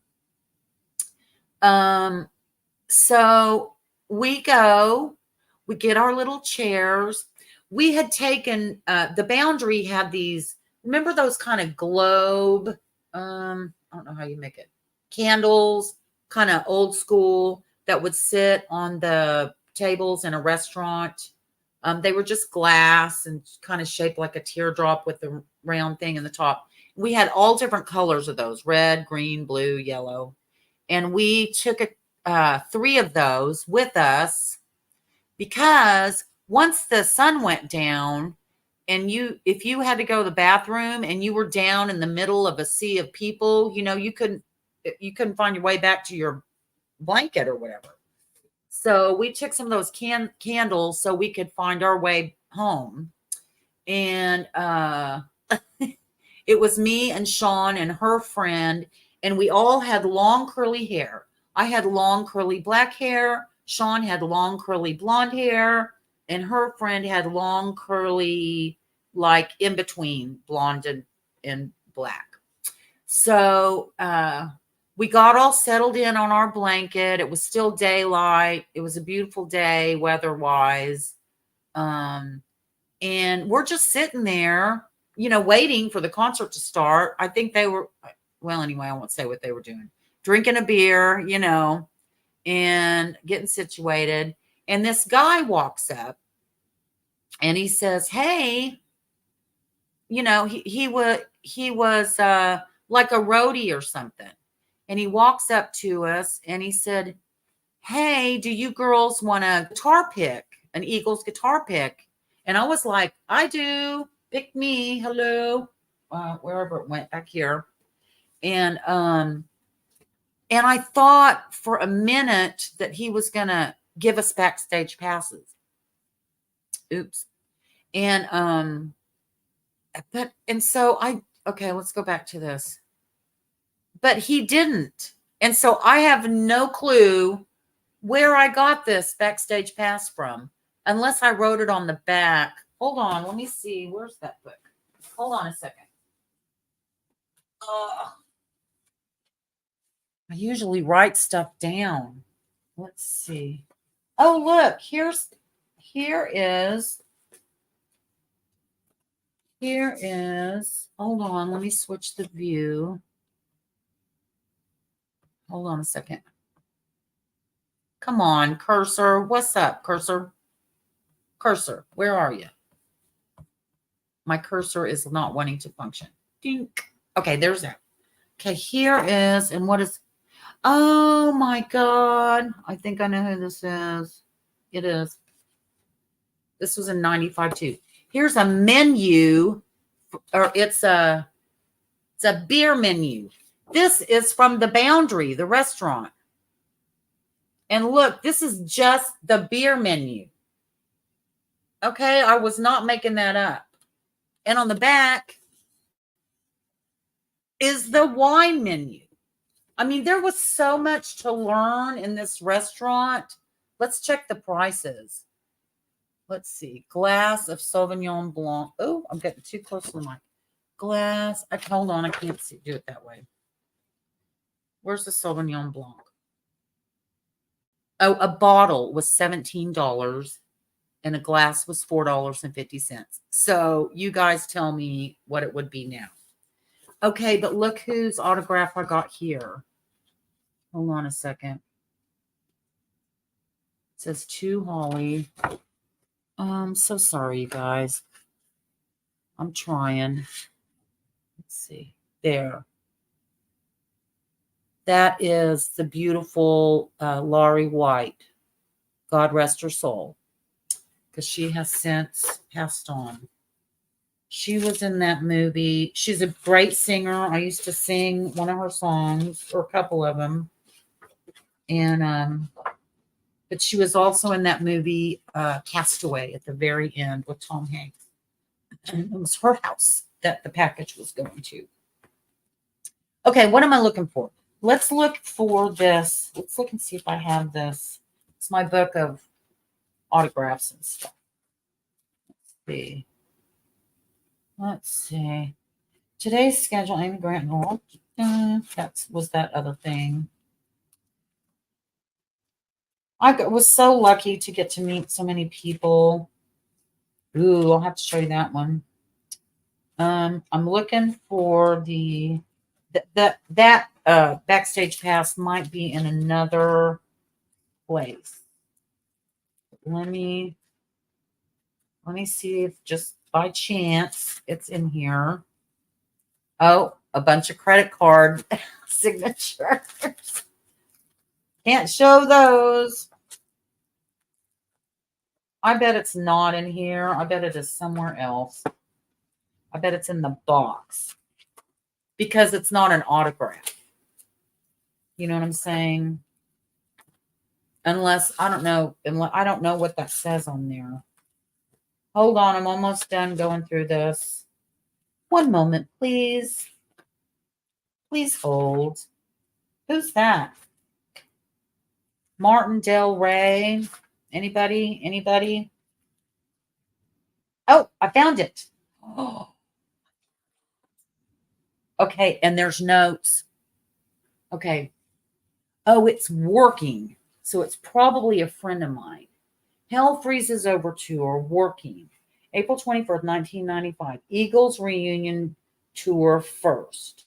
so we get our little chairs. We had taken the Boundary had these, remember those kind of globe, I don't know how you make it, candles, kind of old school, that would sit on the tables in a restaurant. They were just glass and kind of shaped like a teardrop with the round thing in the top. We had all different colors of those: red, green, blue, yellow. And we took 3 of those with us, because once the sun went down and if you had to go to the bathroom and you were down in the middle of a sea of people, you couldn't find your way back to your blanket or whatever. So we took some of those candles so we could find our way home. And it was me and Sean and her friend, and we all had long curly hair. I had long curly black hair. Sean had long curly blonde hair, and her friend had long curly, like in between blonde and black. So we got all settled in on our blanket. It was still daylight. It was a beautiful day weather-wise. And we're just sitting there, waiting for the concert to start. I think they were, well, anyway, I won't say what they were doing. Drinking a beer, and getting situated. And this guy walks up and he says, "Hey," he was like a roadie or something. And he walks up to us and he said, "Hey, do you girls want a guitar pick, an Eagles guitar pick?" And I was like, "I do. Pick me. Hello." Wherever it went, back here. And I thought for a minute that he was going to give us backstage passes. Oops. And so okay, let's go back to this. But he didn't. And so I have no clue where I got this backstage pass from, unless I wrote it on the back. Hold on, let me see. Where's that book? Hold on a second. I usually write stuff down. Let's see. Oh, look, here is, hold on, let me switch the view. Hold on a second. Come on, cursor. What's up, cursor? Cursor, where are you? My cursor is not wanting to function. Dink. Okay, there's that. Okay, here is, and what is, oh my God. I think I know who this is. It is. This was in 95 too. Here's a menu, or it's a beer menu. This is from the Boundary, the restaurant. And look, this is just the beer menu. Okay, I was not making that up. And on the back is the wine menu. I mean, there was so much to learn in this restaurant. Let's check the prices. Let's see. Glass of Sauvignon Blanc. Oh, I'm getting too close to the mic. Glass. Hold on. I can't do it that way. Where's the Sauvignon Blanc? Oh, a bottle was $17 and a glass was $4.50. So you guys tell me what it would be now. Okay, but look whose autograph I got here. Hold on a second. It says to Holly. I'm so sorry, you guys. I'm trying. Let's see. There. That is the beautiful Laurie White. God rest her soul. Because she has since passed on. She was in that movie. She's a great singer. I used to sing one of her songs, or a couple of them. And but she was also in that movie Castaway at the very end with Tom Hanks. And it was her house that the package was going to. Okay, what am I looking for? Let's look for this. Let's look and see if I have this. It's my book of autographs and stuff. Let's see. Today's schedule, Amy Grant Hall. That was that other thing. I was so lucky to get to meet so many people. Ooh, I'll have to show you that one. I'm looking for that backstage pass might be in another place. Let me see if just by chance it's in here. Oh, a bunch of credit card signatures. Can't show those. I bet it's not in here. I bet it is somewhere else. I bet it's in the box because it's not an autograph. You know what I'm saying? Unless, I don't know. I don't know what that says on there. Hold on. I'm almost done going through this. One moment, please. Please hold. Who's that? Martin Del Rey. Anybody? Anybody? Oh, I found it. Oh, okay. And there's notes. Okay. Oh, it's working. So it's probably a friend of mine. Hell Freezes Over Tour, working. April 24th, 1995. Eagles reunion tour first.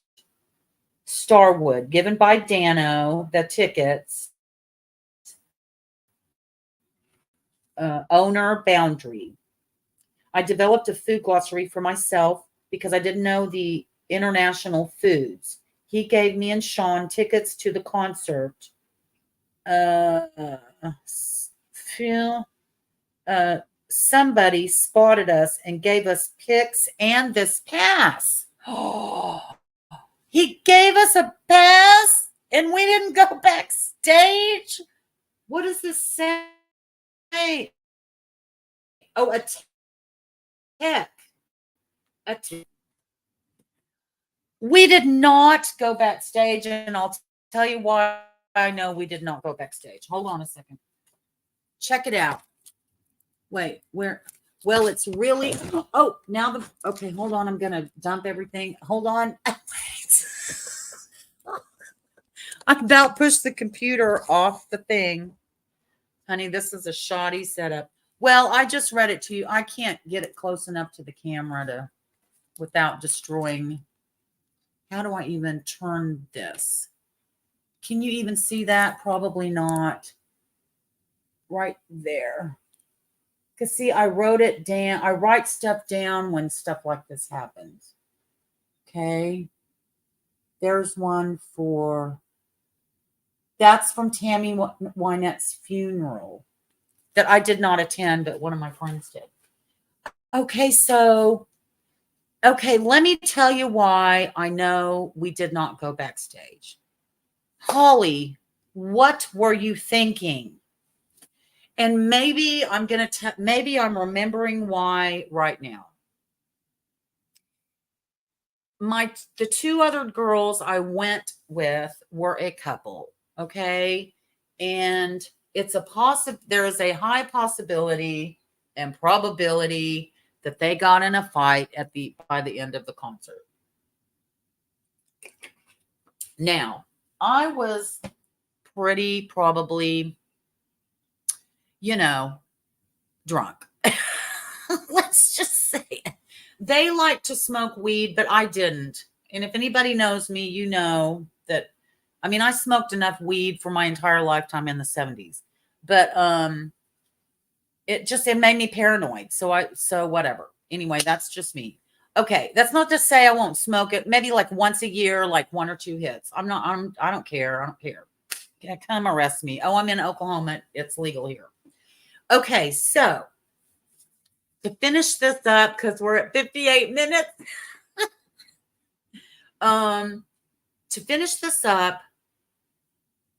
Starwood, given by Dano, the tickets. Owner Boundary. I developed a food glossary for myself because I didn't know the international foods. He gave me and Sean tickets to the concert. Phil, somebody spotted us and gave us pics and this pass. Oh, he gave us a pass and we didn't go backstage. What does this say? Oh, a tech. A tech. We did not go backstage, and I'll tell you why I know we did not go backstage. Hold on a second. Check it out. Wait, where? Well, it's really. Oh, now the. Okay, hold on. I'm going to dump everything. Hold on. I about pushed the computer off the thing. Honey, this is a shoddy setup. Well, I just read it to you. I can't get it close enough to the camera to without destroying. How do I even turn this? Can you even see that? Probably not. Right there. Because see, I wrote it down. I write stuff down when stuff like this happens. Okay. There's one for, that's from Tammy Wynette's funeral that I did not attend, but one of my friends did. Okay, so, okay, let me tell you why I know we did not go backstage. Holly, what were you thinking? And maybe I'm going to, maybe I'm remembering why right now. The two other girls I went with were a couple. Okay. And it's there is a high possibility and probability that they got in a fight by the end of the concert. Now, I was pretty probably, drunk. Let's just say it. They like to smoke weed, but I didn't. And if anybody knows me, you know that, I mean, I smoked enough weed for my entire lifetime in the 70s, but it made me paranoid. So whatever. Anyway, that's just me. Okay. That's not to say I won't smoke it. Maybe like once a year, like 1 or 2 hits. I don't care. I don't care. Come arrest me. Oh, I'm in Oklahoma. It's legal here. Okay. So to finish this up, because we're at 58 minutes. To finish this up,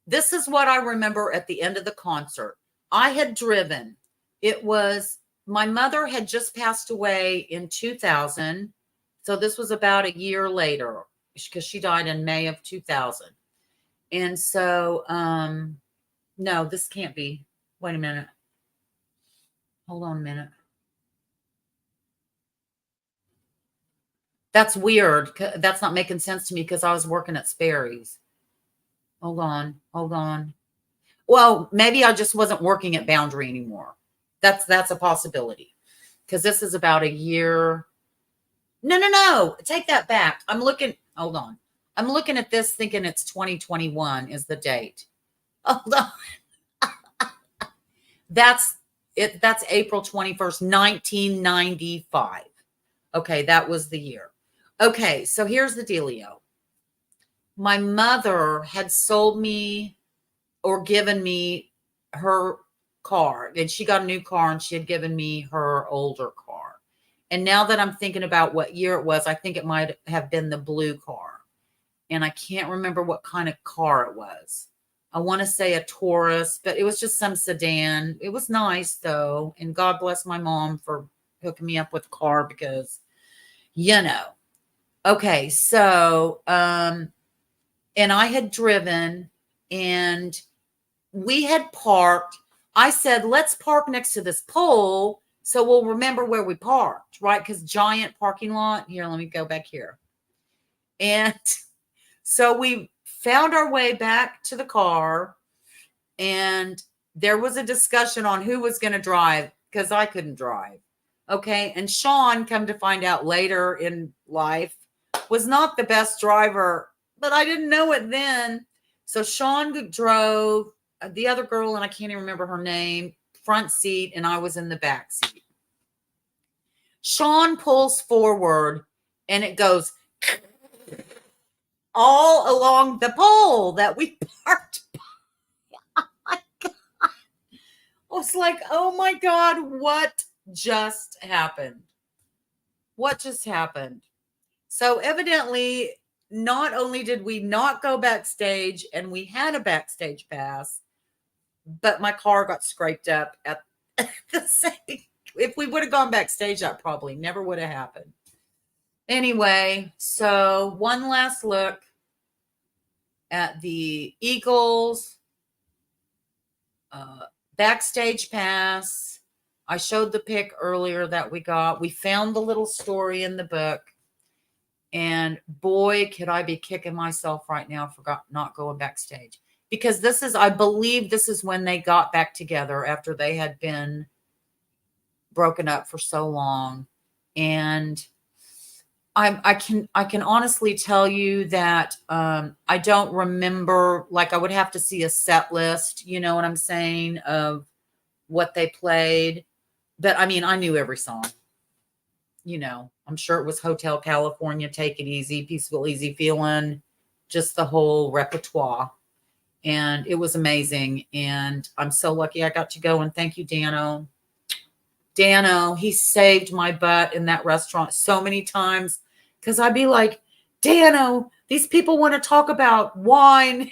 this is what I remember at the end of the concert. I had driven. My mother had just passed away in 2000. So this was about a year later because she died in May of 2000. And so, no, this can't be. Wait a minute. Hold on a minute. That's weird. That's not making sense to me because I was working at Sperry's. Hold on. Well, maybe I just wasn't working at Boundary anymore. That's a possibility. Because this is about a year. No. Take that back. Hold on. I'm looking at this thinking it's 2021 is the date. Hold on. That's April 21st, 1995. Okay, that was the year. Okay, so here's the dealio. My mother had sold me or given me her car, and she got a new car and she had given me her older car. And now that I'm thinking about what year it was, I think it might have been the blue car. And I can't remember what kind of car it was. I want to say a Taurus, but it was just some sedan. It was nice though. And God bless my mom for hooking me up with a car because, okay. So, and I had driven and we had parked. I said, let's park next to this pole so we'll remember where we parked, right? Because giant parking lot. Here, let me go back here. And so we found our way back to the car, and there was a discussion on who was going to drive because I couldn't drive. Okay. And Sean, come to find out later in life, was not the best driver, but I didn't know it then. So Sean drove, the other girl, and I can't even remember her name, front seat, and I was in the back seat. Sean pulls forward and it goes all along the pole that we parked. Oh my God. I was like, oh my God, what just happened? What just happened? So evidently, not only did we not go backstage and we had a backstage pass, but my car got scraped up at the same. If we would have gone backstage, that probably never would have happened. Anyway, so one last look at the Eagles backstage pass. I showed the pic earlier that we got. We found the little story in the book. And boy, could I be kicking myself right now for not going backstage. Because this is, I believe this is when they got back together after they had been broken up for so long. And I can honestly tell you that I don't remember, like I would have to see a set list, you know what I'm saying, of what they played. But I mean, I knew every song. You know, I'm sure it was Hotel California, Take It Easy, Peaceful Easy Feeling, just the whole repertoire. And it was amazing. And I'm so lucky I got to go. And thank you, Dano. Dano, he saved my butt in that restaurant so many times because I'd be like, Dano, these people want to talk about wine,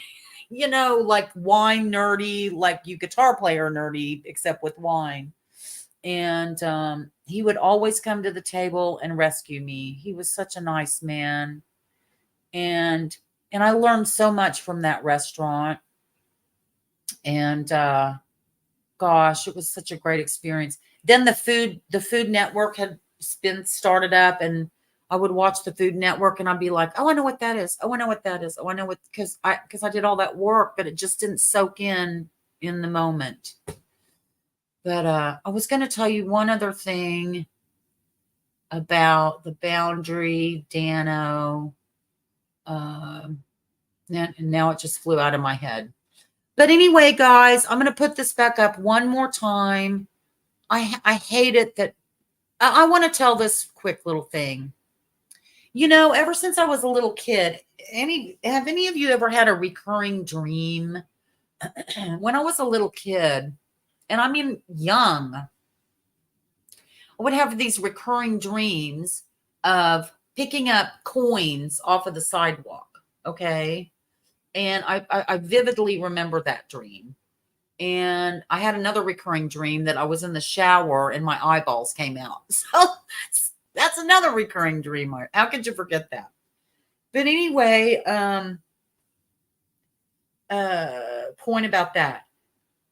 you know, like wine nerdy, like you guitar player nerdy, except with wine. And he would always come to the table and rescue me. He was such a nice man. And I learned so much from that restaurant. And gosh, it was such a great experience. Then the Food Network had been started up, and I would watch the Food Network and I'd be like, oh, I know what that is. Oh, I know what that is. Oh, I know what, because I did all that work, but it just didn't soak in the moment. But I was going to tell you one other thing about the Boundary, Dano. Now it just flew out of my head. But anyway, guys, I'm going to put this back up one more time. I hate it that I want to tell this quick little thing. You know, ever since I was a little kid, have any of you ever had a recurring dream? When I was a little kid, and I mean young, I would have these recurring dreams of picking up coins off of the sidewalk. Okay. And I vividly remember that dream. And I had another recurring dream that I was in the shower and my eyeballs came out. So that's another recurring dream. How could you forget that? But anyway, point about that.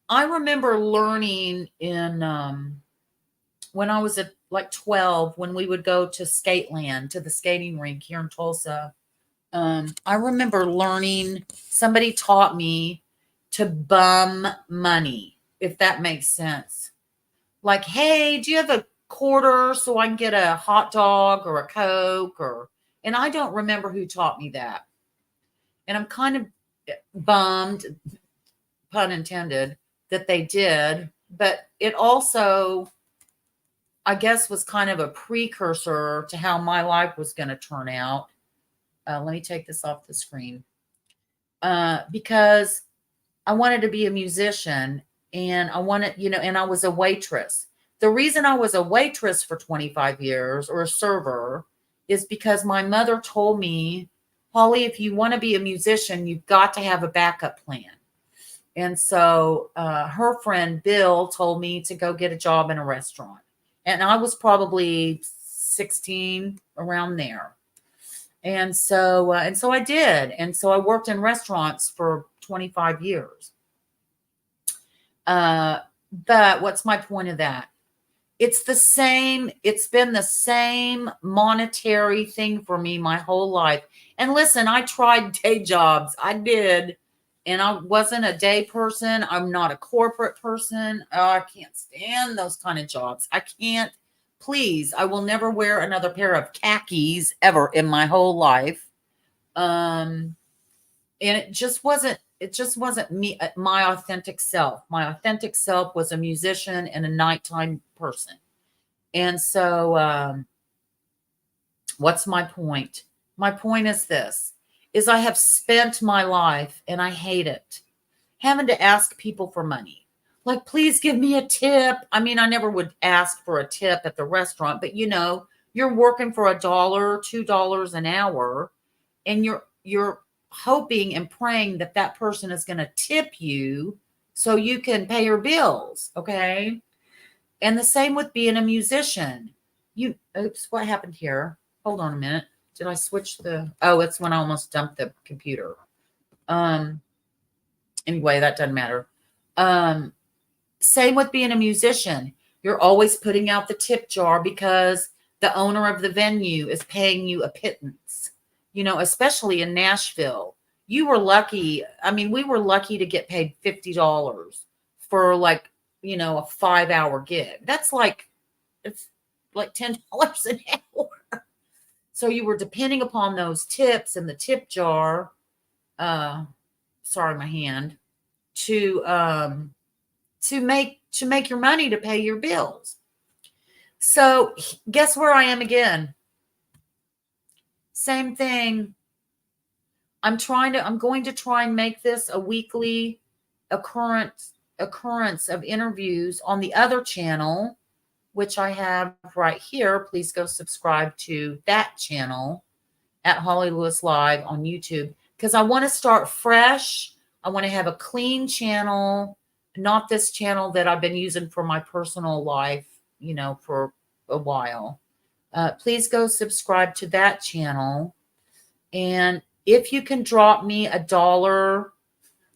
I remember learning in when I was at like 12, when we would go to Skateland, to the skating rink here in Tulsa. I remember learning, somebody taught me to bum money, if that makes sense. Like, hey, do you have a quarter so I can get a hot dog or a Coke? And I don't remember who taught me that. And I'm kind of bummed, pun intended, that they did. But it also, I guess, was kind of a precursor to how my life was going to turn out. Let me take this off the screen. Because I wanted to be a musician, and I wanted, you know, and I was a waitress. The reason I was a waitress for 25 years, or a server, is because my mother told me, Holly, if you want to be a musician, you've got to have a backup plan. And so her friend Bill told me to go get a job in a restaurant. And I was probably 16, around there. And so I did. And so I worked in restaurants for 25 years. But what's my point of that? It's been the same monetary thing for me my whole life. And listen, I tried day jobs. I did. And I wasn't a day person. I'm not a corporate person. Oh, I can't stand those kind of jobs. I can't. Please, I will never wear another pair of khakis ever in my whole life. And it just wasn't me, my authentic self. My authentic self was a musician and a nighttime person. And so, what's my point? My point is this, is I have spent my life, and I hate it, having to ask people for money. Like, please give me a tip. I mean, I never would ask for a tip at the restaurant, but you're working for $1, $2 an hour, and you're hoping and praying that that person is going to tip you so you can pay your bills, okay? And the same with being a musician. Oops, what happened here? Hold on a minute. Did I switch it's when I almost dumped the computer. Anyway, that doesn't matter. Same with being a musician. You're always putting out the tip jar because the owner of the venue is paying you a pittance, especially in Nashville. You were lucky. I mean, we were lucky to get paid $50 for a 5-hour gig. It's like $10 an hour. So you were depending upon those tips and the tip jar. Sorry, my hand, to make your money to pay your bills. So guess where I am again? Same thing. I'm going to try and make this a weekly occurrence of interviews on the other channel, which I have right here. Please go subscribe to that channel at Holly Lewis Live on YouTube, because I want to start fresh. I want to have a clean channel, not this channel that I've been using for my personal life, for a while. Please go subscribe to that channel. And if you can drop me $1,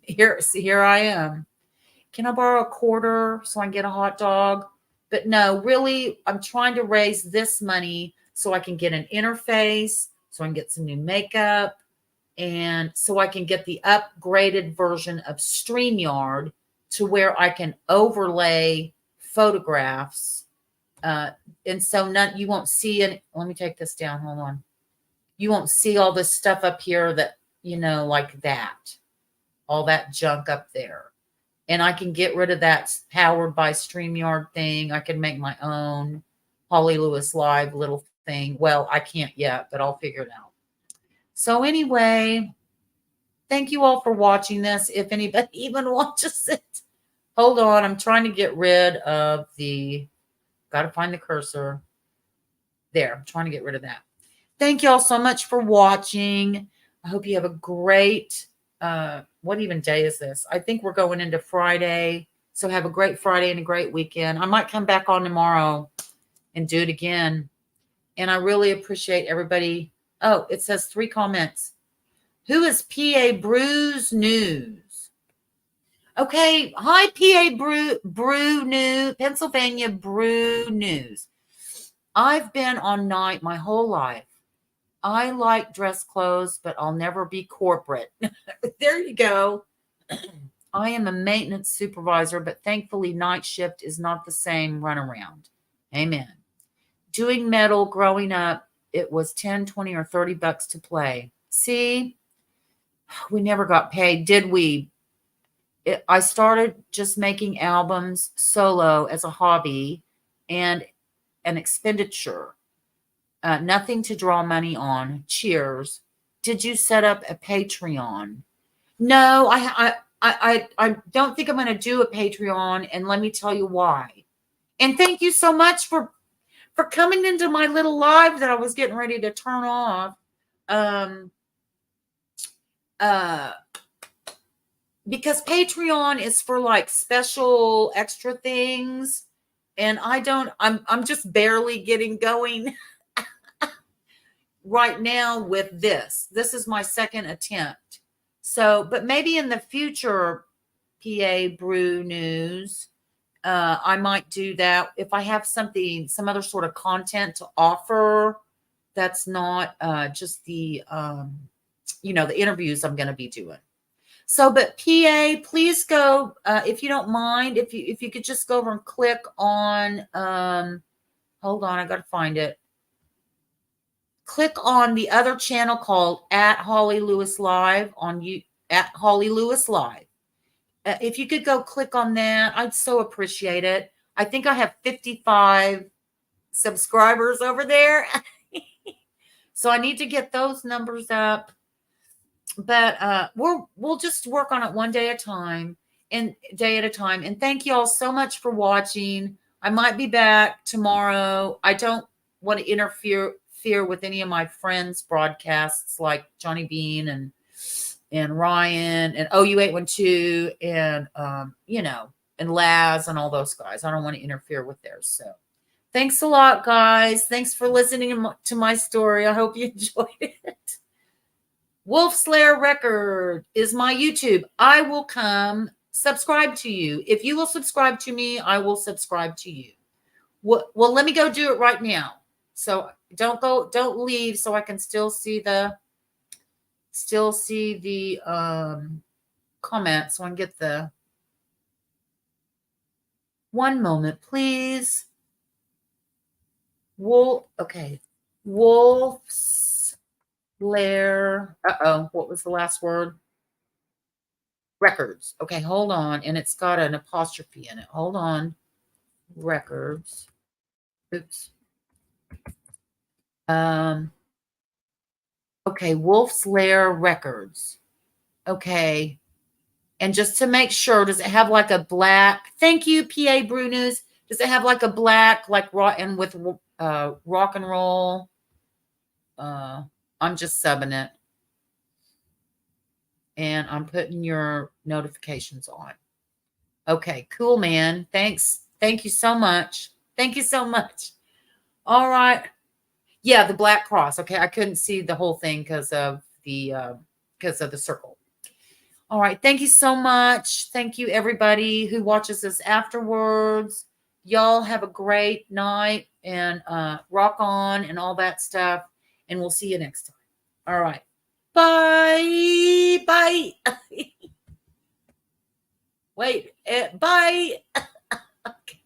here I am. Can I borrow a quarter so I can get a hot dog? But no, really, I'm trying to raise this money so I can get an interface, so I can get some new makeup, and so I can get the upgraded version of StreamYard to where I can overlay photographs. And so you won't see it. Let me take this down. Hold on. You won't see all this stuff up here that, like that, all that junk up there. And I can get rid of that powered by StreamYard thing. I can make my own Holly Lewis Live little thing. Well, I can't yet, but I'll figure it out. So anyway, thank you all for watching this. If anybody even watches it. Hold on. I'm trying to get rid of got to find the cursor. There. I'm trying to get rid of that. Thank you all so much for watching. I hope you have a great, what even day is this? I think we're going into Friday. So have a great Friday and a great weekend. I might come back on tomorrow and do it again. And I really appreciate everybody. Oh, it says 3 comments. Who is PA Brews News? Okay. Hi, PA Brew News, Pennsylvania Brew News. I've been on night my whole life. I like dress clothes, but I'll never be corporate. There you go. I am a maintenance supervisor, but thankfully night shift is not the same runaround. Amen. Doing metal growing up, it was 10, 20, or $30 to play. See, we never got paid, did we? I started just making albums solo as a hobby and an expenditure. Nothing to draw money on. Cheers. Did you set up a Patreon? No, I don't think I'm going to do a Patreon, and let me tell you why. And thank you so much for coming into my little live that I was getting ready to turn off. Because Patreon is for like special extra things, and I'm just barely getting going right now with this. This is my second attempt. So, but maybe in the future, PA Brew News. I might do that if I have some other sort of content to offer. That's not just the the interviews I'm going to be doing. So, but PA, please go if you don't mind. If you could just go over and click on. Hold on, I got to find it. Click on the other channel called at Holly Lewis Live on you at Holly Lewis Live. If you could go click on that, I'd so appreciate it. I think I have 55 subscribers over there. So I need to get those numbers up. But we'll just work on it one day at a time. And thank you all so much for watching. I might be back tomorrow. I don't want to interfere with any of my friends' broadcasts like Johnny Bean and Ryan and OU812 and and Laz and all those guys. I don't want to interfere with theirs. So thanks a lot, guys. Thanks for listening to my story. I hope you enjoyed it. Wolf Slayer Record is my YouTube. I will come subscribe to you. If you will subscribe to me, I will subscribe to you. Well, let me go do it right now. So don't leave so I can still see the comments. So I can get the one moment, please. Okay. Wolf's Lair. What was the last word? Records. Okay, hold on. And it's got an apostrophe in it. Hold on. Records. Oops. Okay, Wolf's Lair Records. Okay. And just to make sure, does it have like a black? Thank you, PA Brew News. Does it have like a black, like rock and with rock and roll? I'm just subbing it. And I'm putting your notifications on. Okay, cool, man. Thanks. Thank you so much. Thank you so much. All right. Yeah, the black cross. Okay, I couldn't see the whole thing because of the circle. All right. Thank you so much. Thank you, everybody who watches this afterwards. Y'all have a great night and rock on and all that stuff. And we'll see you next time. All right. Bye. Bye. Wait. Bye. Okay.